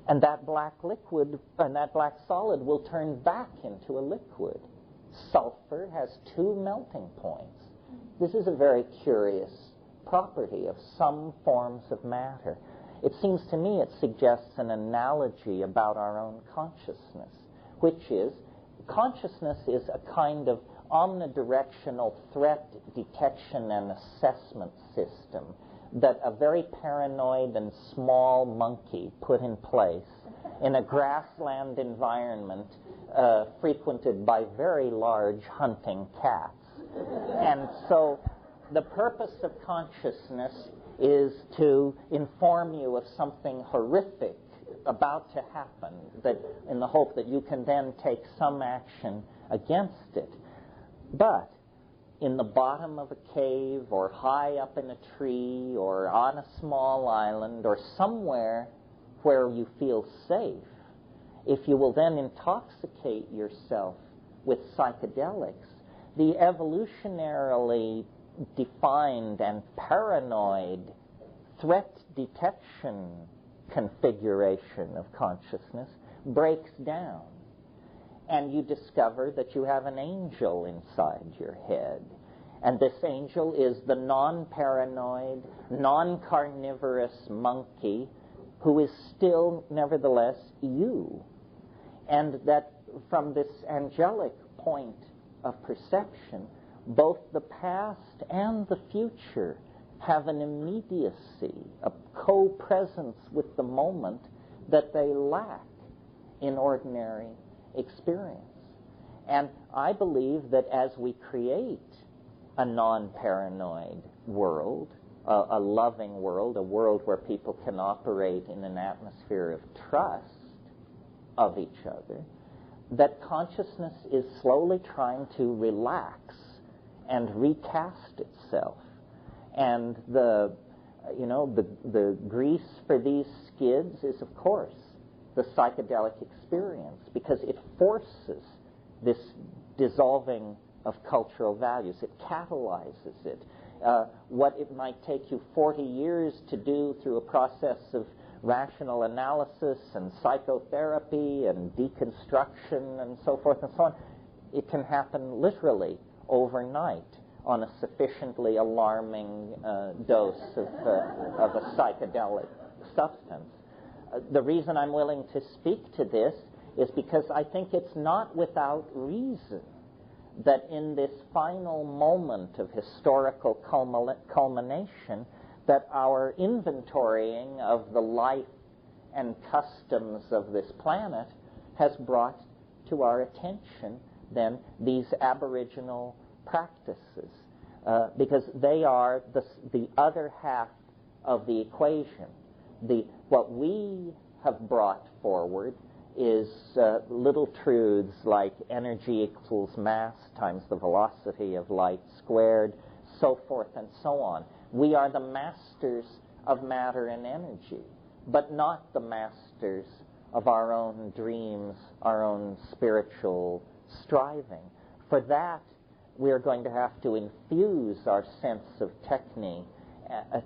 and that black liquid and that black solid will turn back into a liquid. Sulfur has two melting points. This is a very curious property of some forms of matter. It seems to me it suggests an analogy about our own consciousness, which is consciousness is a kind of omnidirectional threat detection and assessment system that a very paranoid and small monkey put in place in a grassland environment frequented by very large hunting cats. And so the purpose of consciousness is to inform you of something horrific about to happen, that in the hope that you can then take some action against it. But in the bottom of a cave, or high up in a tree, or on a small island, or somewhere where you feel safe, if you will then intoxicate yourself with psychedelics, the evolutionarily defined and paranoid threat detection configuration of consciousness breaks down, and you discover that you have an angel inside your head. And this angel is the non-paranoid, non-carnivorous monkey who is still, nevertheless, you. And that from this angelic point of perception, both the past and the future have an immediacy, a co-presence with the moment that they lack in ordinary experience. And I believe that as we create a non-paranoid world, a loving world, a world where people can operate in an atmosphere of trust of each other, that consciousness is slowly trying to relax and recast itself. And the grease for these skids is, of course, the psychedelic experience, because it forces this dissolving of cultural values. It catalyzes it. What it might take you 40 years to do through a process of rational analysis and psychotherapy and deconstruction and so forth and so on, it can happen literally overnight on a sufficiently alarming dose of a psychedelic substance. The reason I'm willing to speak to this is because I think it's not without reason that in this final moment of historical culmination, that our inventorying of the life and customs of this planet has brought to our attention then these Aboriginal practices, because they are the other half of the equation. What we have brought forward is little truths like energy equals mass times the velocity of light squared, so forth and so on. We are the masters of matter and energy, but not the masters of our own dreams, our own spiritual striving. For that, we are going to have to infuse our sense of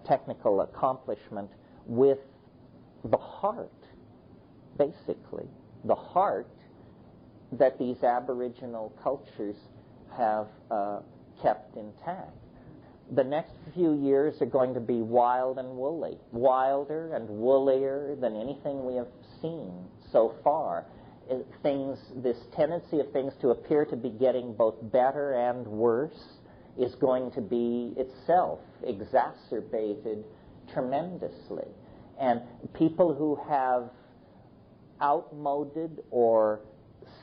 technical accomplishment with the heart, basically. The heart that these Aboriginal cultures have kept intact. The next few years are going to be wild and woolly, wilder and woollier than anything we have seen so far. This tendency of things to appear to be getting both better and worse is going to be itself exacerbated tremendously. And people who have outmoded or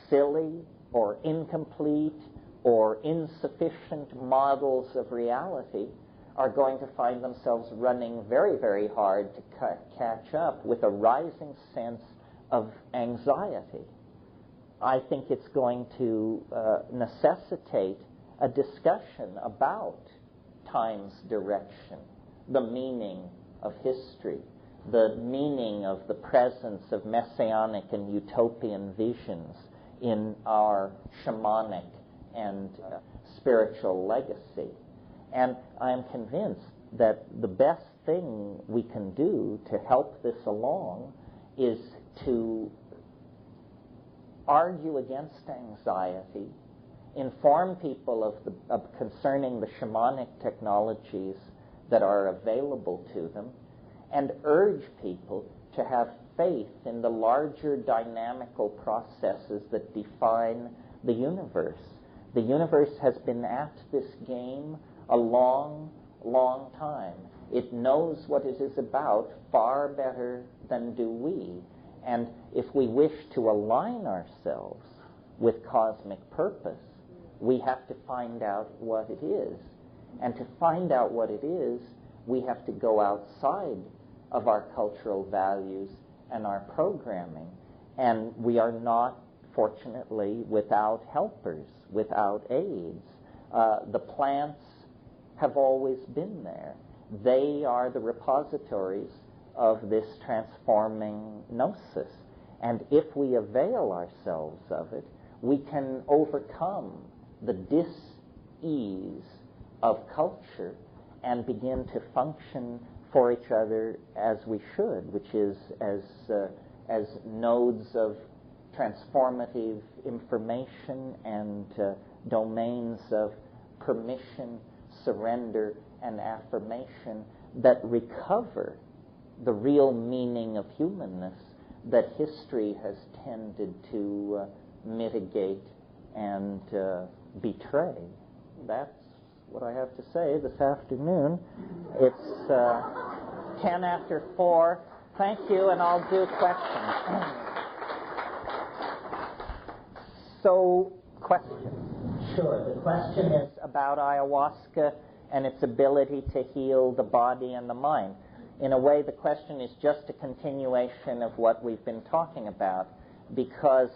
silly or incomplete or insufficient models of reality are going to find themselves running very, very hard to catch up with a rising sense of anxiety. I think it's going to necessitate a discussion about time's direction, the meaning of history, the meaning of the presence of messianic and utopian visions in our shamanic and spiritual legacy. And I am convinced that the best thing we can do to help this along is to argue against anxiety, inform people concerning the shamanic technologies that are available to them, and urge people to have faith in the larger dynamical processes that define the universe. The universe has been at this game a long, long time. It knows what it is about far better than do we. And if we wish to align ourselves with cosmic purpose, we have to find out what it is. And to find out what it is, we have to go outside of our cultural values and our programming. And we are not, fortunately, without helpers, without aids. The plants have always been there. They are the repositories of this transforming gnosis. And if we avail ourselves of it, we can overcome the dis-ease of culture and begin to function for each other as we should, which is as nodes of transformative information and domains of permission, surrender, and affirmation that recover the real meaning of humanness that history has tended to mitigate and betray. That's what I have to say this afternoon. It's 10 after 4. Thank you, and I'll do questions. So, questions? Sure. The question is about ayahuasca and its ability to heal the body and the mind. In a way, the question is just a continuation of what we've been talking about, because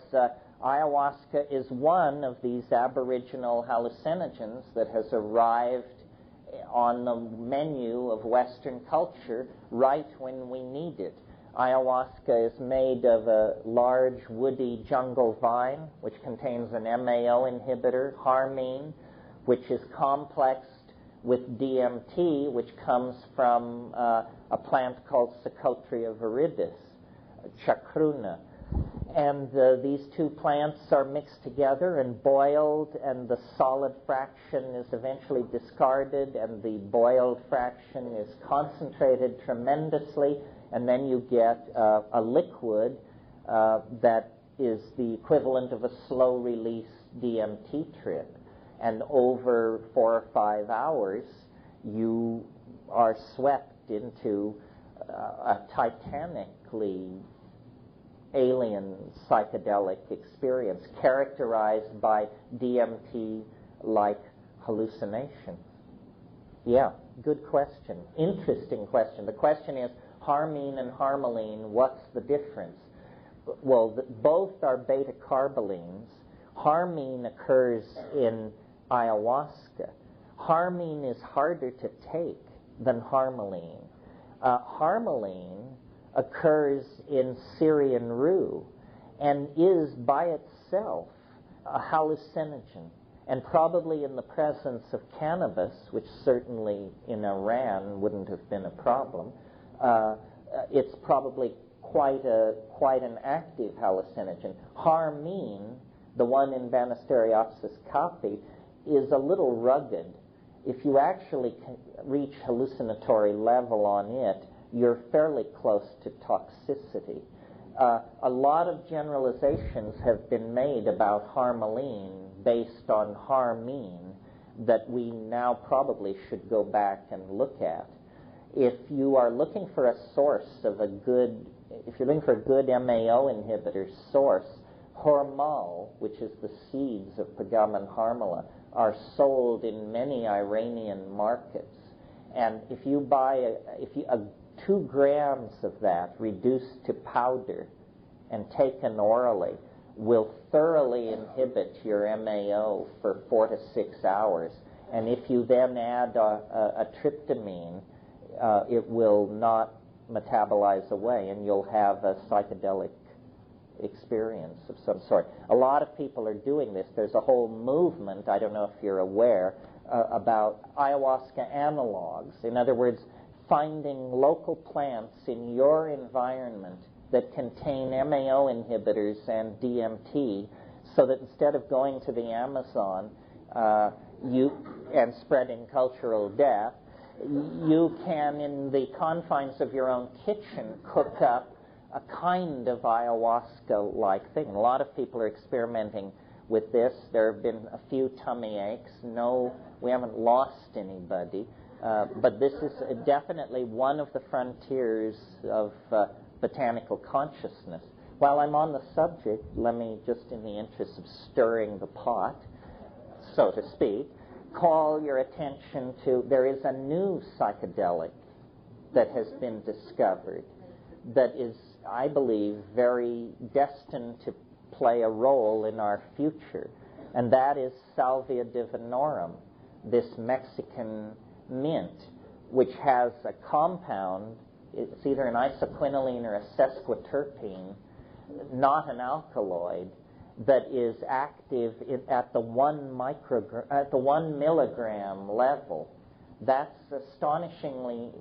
ayahuasca is one of these Aboriginal hallucinogens that has arrived on the menu of Western culture right when we need it. Ayahuasca is made of a large woody jungle vine, which contains an MAO inhibitor, harmine, which is complexed with DMT, which comes from a plant called Psychotria viridis, chacruna. And these two plants are mixed together and boiled, and the solid fraction is eventually discarded, and the boiled fraction is concentrated tremendously, and then you get a liquid that is the equivalent of a slow-release DMT trip. And over 4 or 5 hours, you are swept into a titanically alien psychedelic experience characterized by DMT-like hallucination. Yeah, good question. Interesting question. The question is, harmine and harmaline, what's the difference? Well, both are beta-carbolines. Harmine occurs in ayahuasca. Harmine is harder to take than harmaline. Harmaline occurs in Syrian rue and is by itself a hallucinogen, and probably in the presence of cannabis, which certainly in Iran wouldn't have been a problem, it's probably quite an active hallucinogen. Harmine, the one in Banisteriopsis caapi, is a little rugged. If you actually reach hallucinatory level on it, you're fairly close to toxicity. A lot of generalizations have been made about harmaline based on harmine that we now probably should go back and look at. If you are looking for a source of if you're looking for a good MAO inhibitor source, hormal, which is the seeds of Pagamen harmala, are sold in many Iranian markets. And if you buy 2 grams of that reduced to powder and taken orally will thoroughly inhibit your MAO for 4 to 6 hours. And if you then add a tryptamine, it will not metabolize away, and you'll have a psychedelic experience of some sort. A lot of people are doing this. There's a whole movement, I don't know if you're aware, about ayahuasca analogs. In other words, finding local plants in your environment that contain MAO inhibitors and DMT, so that instead of going to the Amazon and spreading cultural death, you can, in the confines of your own kitchen, cook up a kind of ayahuasca-like thing. A lot of people are experimenting with this. There have been a few tummy aches. No, we haven't lost anybody. But this is definitely one of the frontiers of botanical consciousness. While I'm on the subject, let me, just in the interest of stirring the pot, so to speak, call your attention to, there is a new psychedelic that has been discovered that is, I believe, very destined to play a role in our future, and that is Salvia divinorum, this Mexican mint, which has a compound, it's either an isoquinoline or a sesquiterpene, not an alkaloid, that is active at the 1 milligram level. That's astonishingly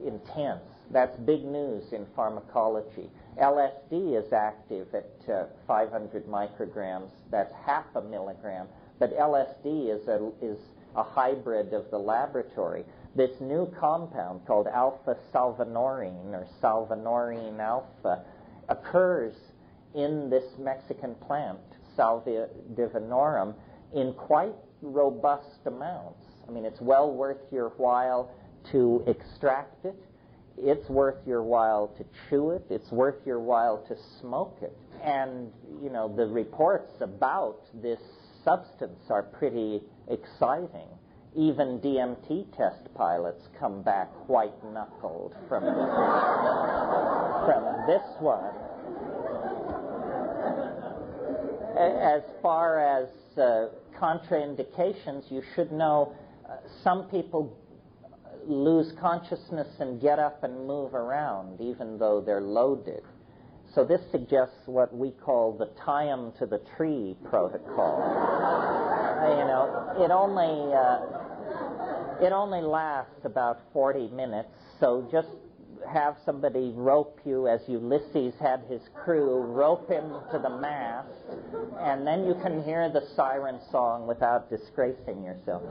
intense. That's big news in pharmacology. LSD is active at 500 micrograms. That's 0.5 milligram. But LSD is a hybrid of the laboratory. This new compound called alpha salvinorine or salvinorine alpha occurs in this Mexican plant, Salvia divinorum, in quite robust amounts. I mean, it's well worth your while to extract it. It's worth your while to chew it. It's worth your while to smoke it. And, you know, the reports about this substance are pretty exciting. Even DMT test pilots come back white-knuckled from this one. As far as contraindications, you should know some people lose consciousness and get up and move around even though they're loaded. So this suggests what we call the tie 'em to the tree protocol. You know, it only lasts about 40 minutes, so just have somebody rope you, as Ulysses had his crew rope him to the mast, and then you can hear the siren song without disgracing yourself.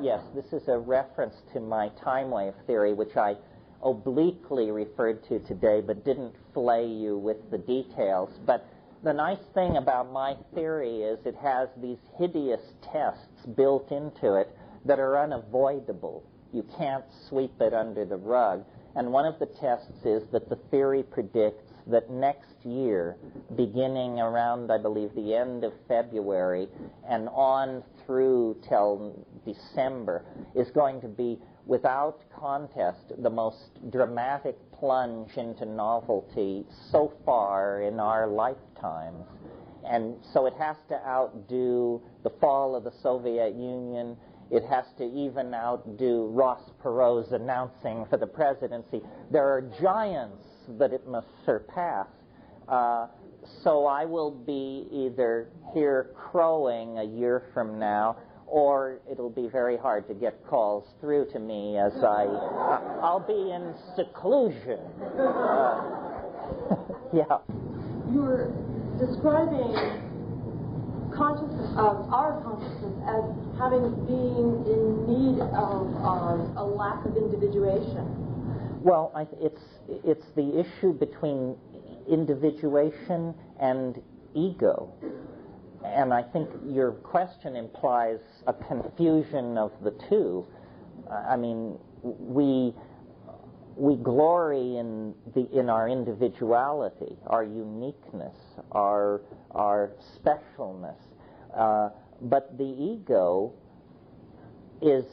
Yes, this is a reference to my time wave theory, which I obliquely referred to today, but didn't flay you with the details. But the nice thing about my theory is it has these hideous tests built into it that are unavoidable. You can't sweep it under the rug. And one of the tests is that the theory predicts that next year, beginning around, I believe, the end of February and on through till December, is going to be, without contest, the most dramatic plunge into novelty so far in our lifetimes. And so it has to outdo the fall of the Soviet Union. It has to even outdo Ross Perot's announcing for the presidency. There are giants that it must surpass. So I will be either here crowing a year from now, or it'll be very hard to get calls through to me as I'll be in seclusion. Yeah. You're describing consciousness of our consciousness as being in need of a lack of individuation. Well, it's the issue between individuation and ego. And I think your question implies a confusion of the two. I mean, we glory in our individuality, our uniqueness, our specialness. But the ego is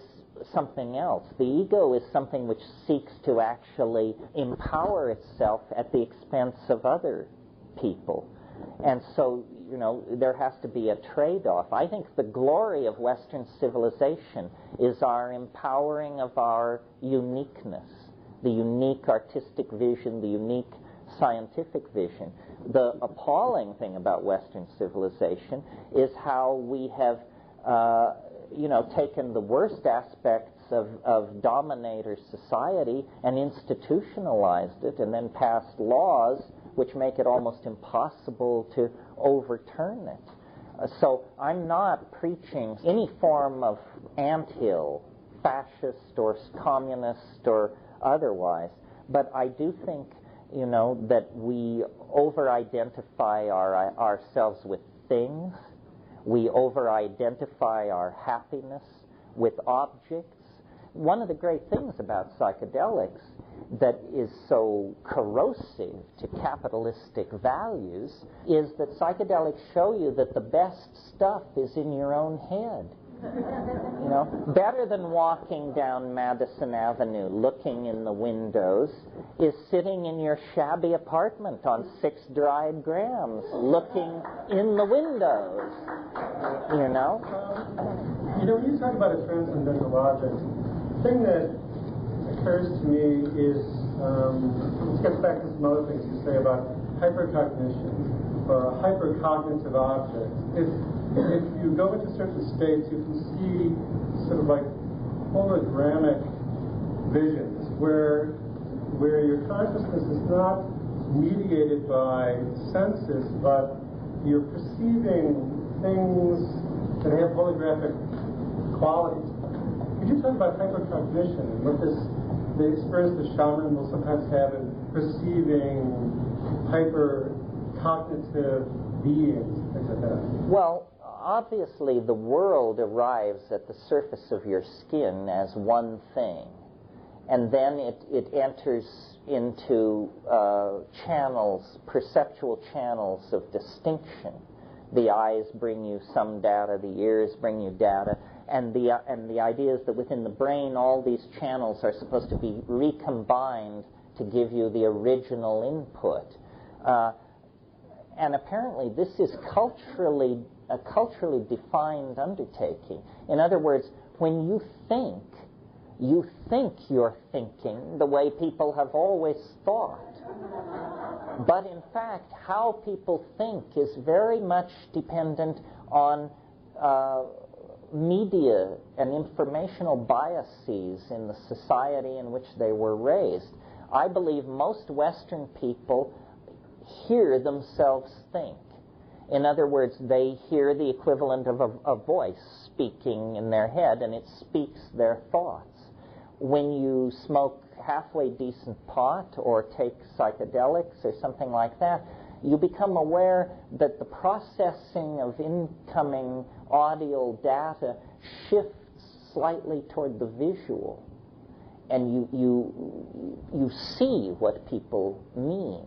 something else. The ego is something which seeks to actually empower itself at the expense of other people. And so, there has to be a trade-off. I think the glory of Western civilization is our empowering of our uniqueness, the unique artistic vision, the unique scientific vision. The appalling thing about Western civilization is how we have, taken the worst aspects of dominator society and institutionalized it, and then passed laws which make it almost impossible to overturn it. So I'm not preaching any form of anthill, fascist or communist or otherwise, but I do think, that we over-identify ourselves with things. We over-identify our happiness with objects. One of the great things about psychedelics that is so corrosive to capitalistic values is that psychedelics show you that the best stuff is in your own head. Better than walking down Madison Avenue looking in the windows is sitting in your shabby apartment on 6 dried grams looking in the windows. When you talk about a transcendental object, the thing that occurs to me is, this gets back to some other things you say about hypercognition or a hypercognitive object. If you go into certain states, you can see sort of like hologramic visions where your consciousness is not mediated by senses, but you're perceiving things that have holographic qualities. Could you talk about hypercognition and what the experience the shaman will sometimes have in perceiving hypercognitive beings, things like that? Well, obviously the world arrives at the surface of your skin as one thing, and then it enters into perceptual channels of distinction. The eyes bring you some data, the ears bring you data, and the idea is that within the brain all these channels are supposed to be recombined to give you the original input. And apparently this is a culturally defined undertaking. In other words, when you think you're thinking the way people have always thought. But in fact, how people think is very much dependent on media and informational biases in the society in which they were raised. I believe most Western people hear themselves think. In other words, they hear the equivalent of a voice speaking in their head, and it speaks their thoughts. When you smoke halfway decent pot or take psychedelics or something like that, you become aware that the processing of incoming audio data shifts slightly toward the visual, and you see what people mean,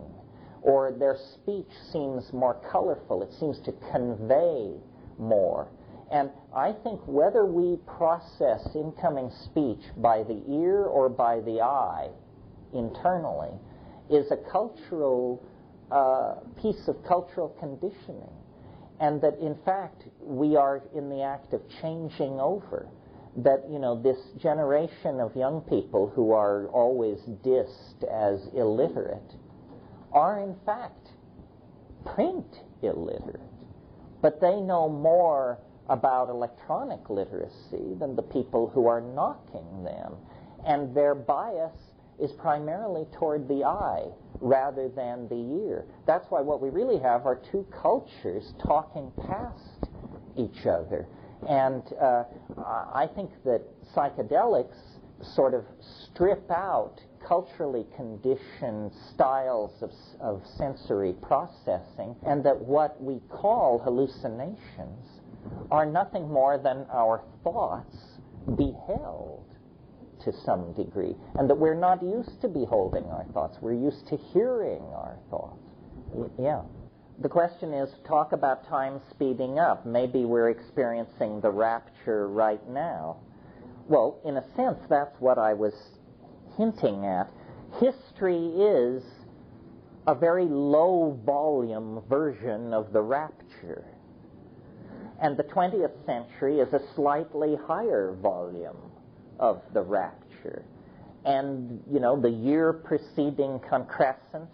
or their speech seems more colorful. It seems to convey more. And I think whether we process incoming speech by the ear or by the eye internally is a cultural piece of cultural conditioning, and that in fact we are in the act of changing over. That, this generation of young people who are always dissed as illiterate are in fact print illiterate, but they know more about electronic literacy than the people who are knocking them, and their bias is primarily toward the eye rather than the ear. That's why what we really have are two cultures talking past each other. And I think that psychedelics sort of strip out culturally conditioned styles of sensory processing, and that what we call hallucinations are nothing more than our thoughts beheld to some degree, and that we're not used to beholding our thoughts. We're used to hearing our thoughts. Yeah. The question is, talk about time speeding up. Maybe we're experiencing the rapture right now. Well, in a sense, that's what I was hinting at. History is a very low-volume version of the rapture. And the 20th century is a slightly higher volume of the rapture. And, the year preceding concrescence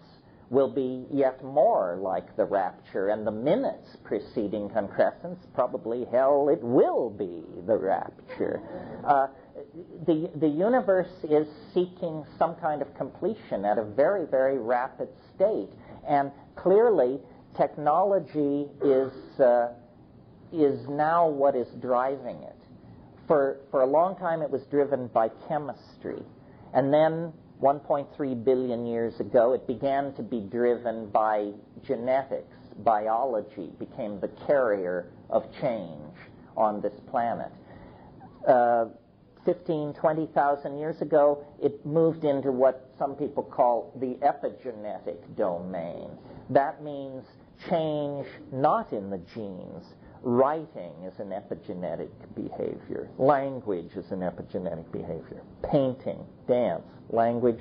will be yet more like the rapture, and the minutes preceding concrescence, probably hell, it will be the rapture. The universe is seeking some kind of completion at a very, very rapid state, and clearly technology is now what is driving it. For a long time it was driven by chemistry, and then 1.3 billion years ago it began to be driven by genetics. Biology became the carrier of change on this planet. 20,000 years ago, it moved into what some people call the epigenetic domain. That means change not in the genes. Writing is an epigenetic behavior. Language is an epigenetic behavior. Painting, dance, language,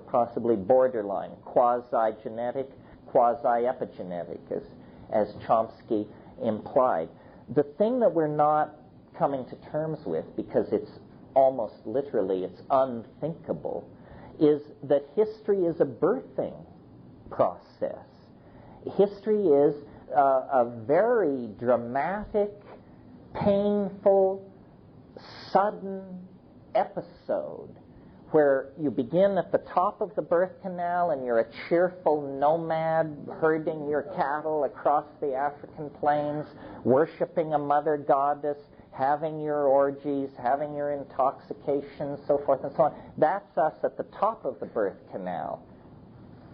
possibly borderline. Quasi-genetic, quasi-epigenetic, as Chomsky implied. The thing that we're not coming to terms with, because it's almost literally, it's unthinkable, is that history is a birthing process. History is a very dramatic, painful, sudden episode where you begin at the top of the birth canal and you're a cheerful nomad herding your cattle across the African plains, worshiping a mother goddess, having your orgies, having your intoxications, so forth and so on. That's us at the top of the birth canal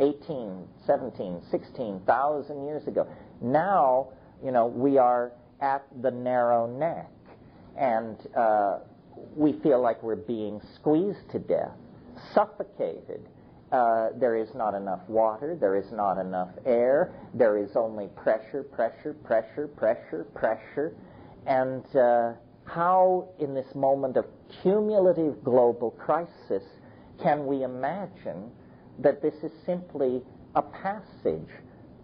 18, 17, 16,000 years ago. Now, we are at the narrow neck, and we feel like we're being squeezed to death, suffocated. There is not enough water, there is not enough air, there is only pressure, pressure, pressure, pressure, pressure. And how, in this moment of cumulative global crisis, can we imagine that this is simply a passage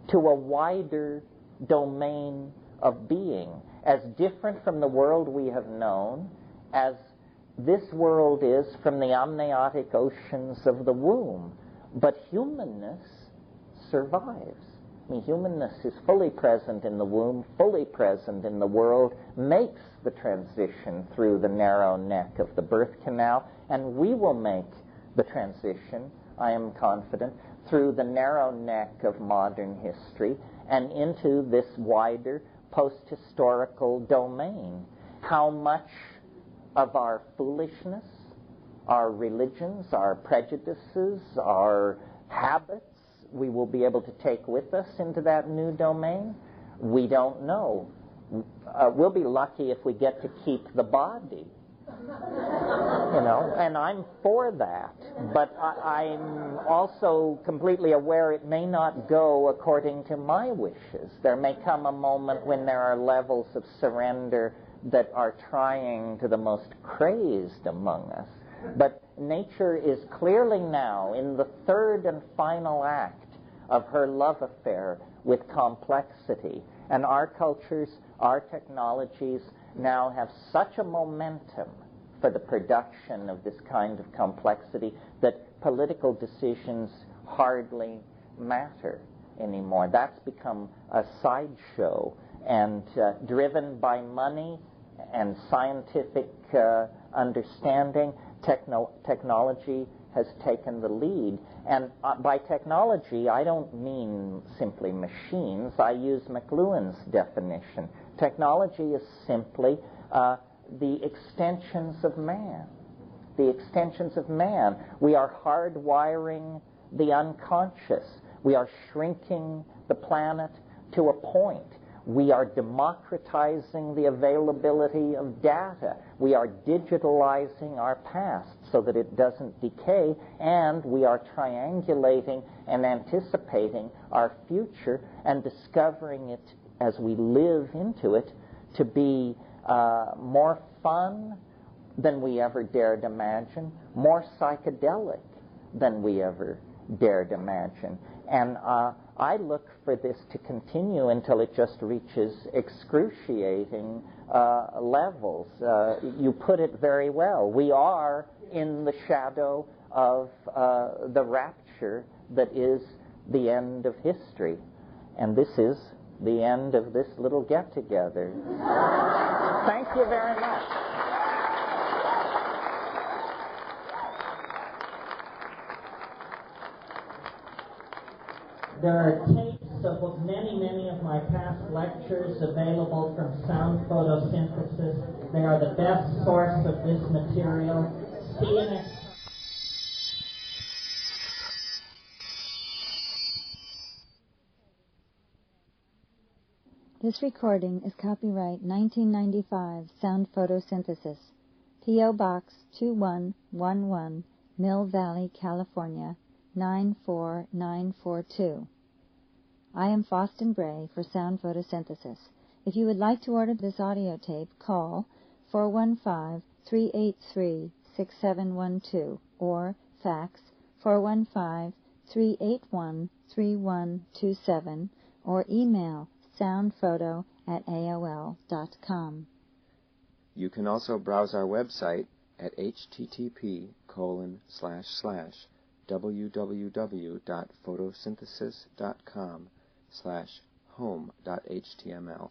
to a wider domain of being, as different from the world we have known as this world is from the amniotic oceans of the womb. But humanness survives. humanness is fully present in the womb, fully present in the world, makes the transition through the narrow neck of the birth canal, and we will make the transition, I am confident, through the narrow neck of modern history and into this wider post-historical domain. How much of our foolishness, our religions, our prejudices, our habits we will be able to take with us into that new domain, we don't know. We'll be lucky if we get to keep the body, and I'm for that. But I'm also completely aware it may not go according to my wishes. There may come a moment when there are levels of surrender that are trying to the most crazed among us. But nature is clearly now in the third and final act of her love affair with complexity. And our cultures, our technologies now have such a momentum for the production of this kind of complexity that political decisions hardly matter anymore. That's become a sideshow, and driven by money and scientific understanding, technology has taken the lead. And by technology, I don't mean simply machines. I use McLuhan's definition. Technology is simply the extensions of man. The extensions of man. We are hardwiring the unconscious. We are shrinking the planet to a point. We are democratizing the availability of data. We are digitalizing our past so that it doesn't decay, and we are triangulating and anticipating our future and discovering it as we live into it to be more fun than we ever dared imagine, more psychedelic than we ever dared imagine. And I look for this to continue until it just reaches excruciating levels. You put it very well. We are in the shadow of the rapture that is the end of history. And this is the end of this little get-together. Thank you very much. There are tapes of many of my past lectures available from Sound Photosynthesis. They are the best source of this material. See you next time. This recording is copyright 1995 Sound Photosynthesis, P.O. Box 2111, Mill Valley, California, 94942. I am Faustin Bray for Sound Photosynthesis. If you would like to order this audio tape, call 415-383-6712 or fax 415-381-3127 or email soundphoto@aol.com. You can also browse our website at http://www.photosynthesis.com/home.html.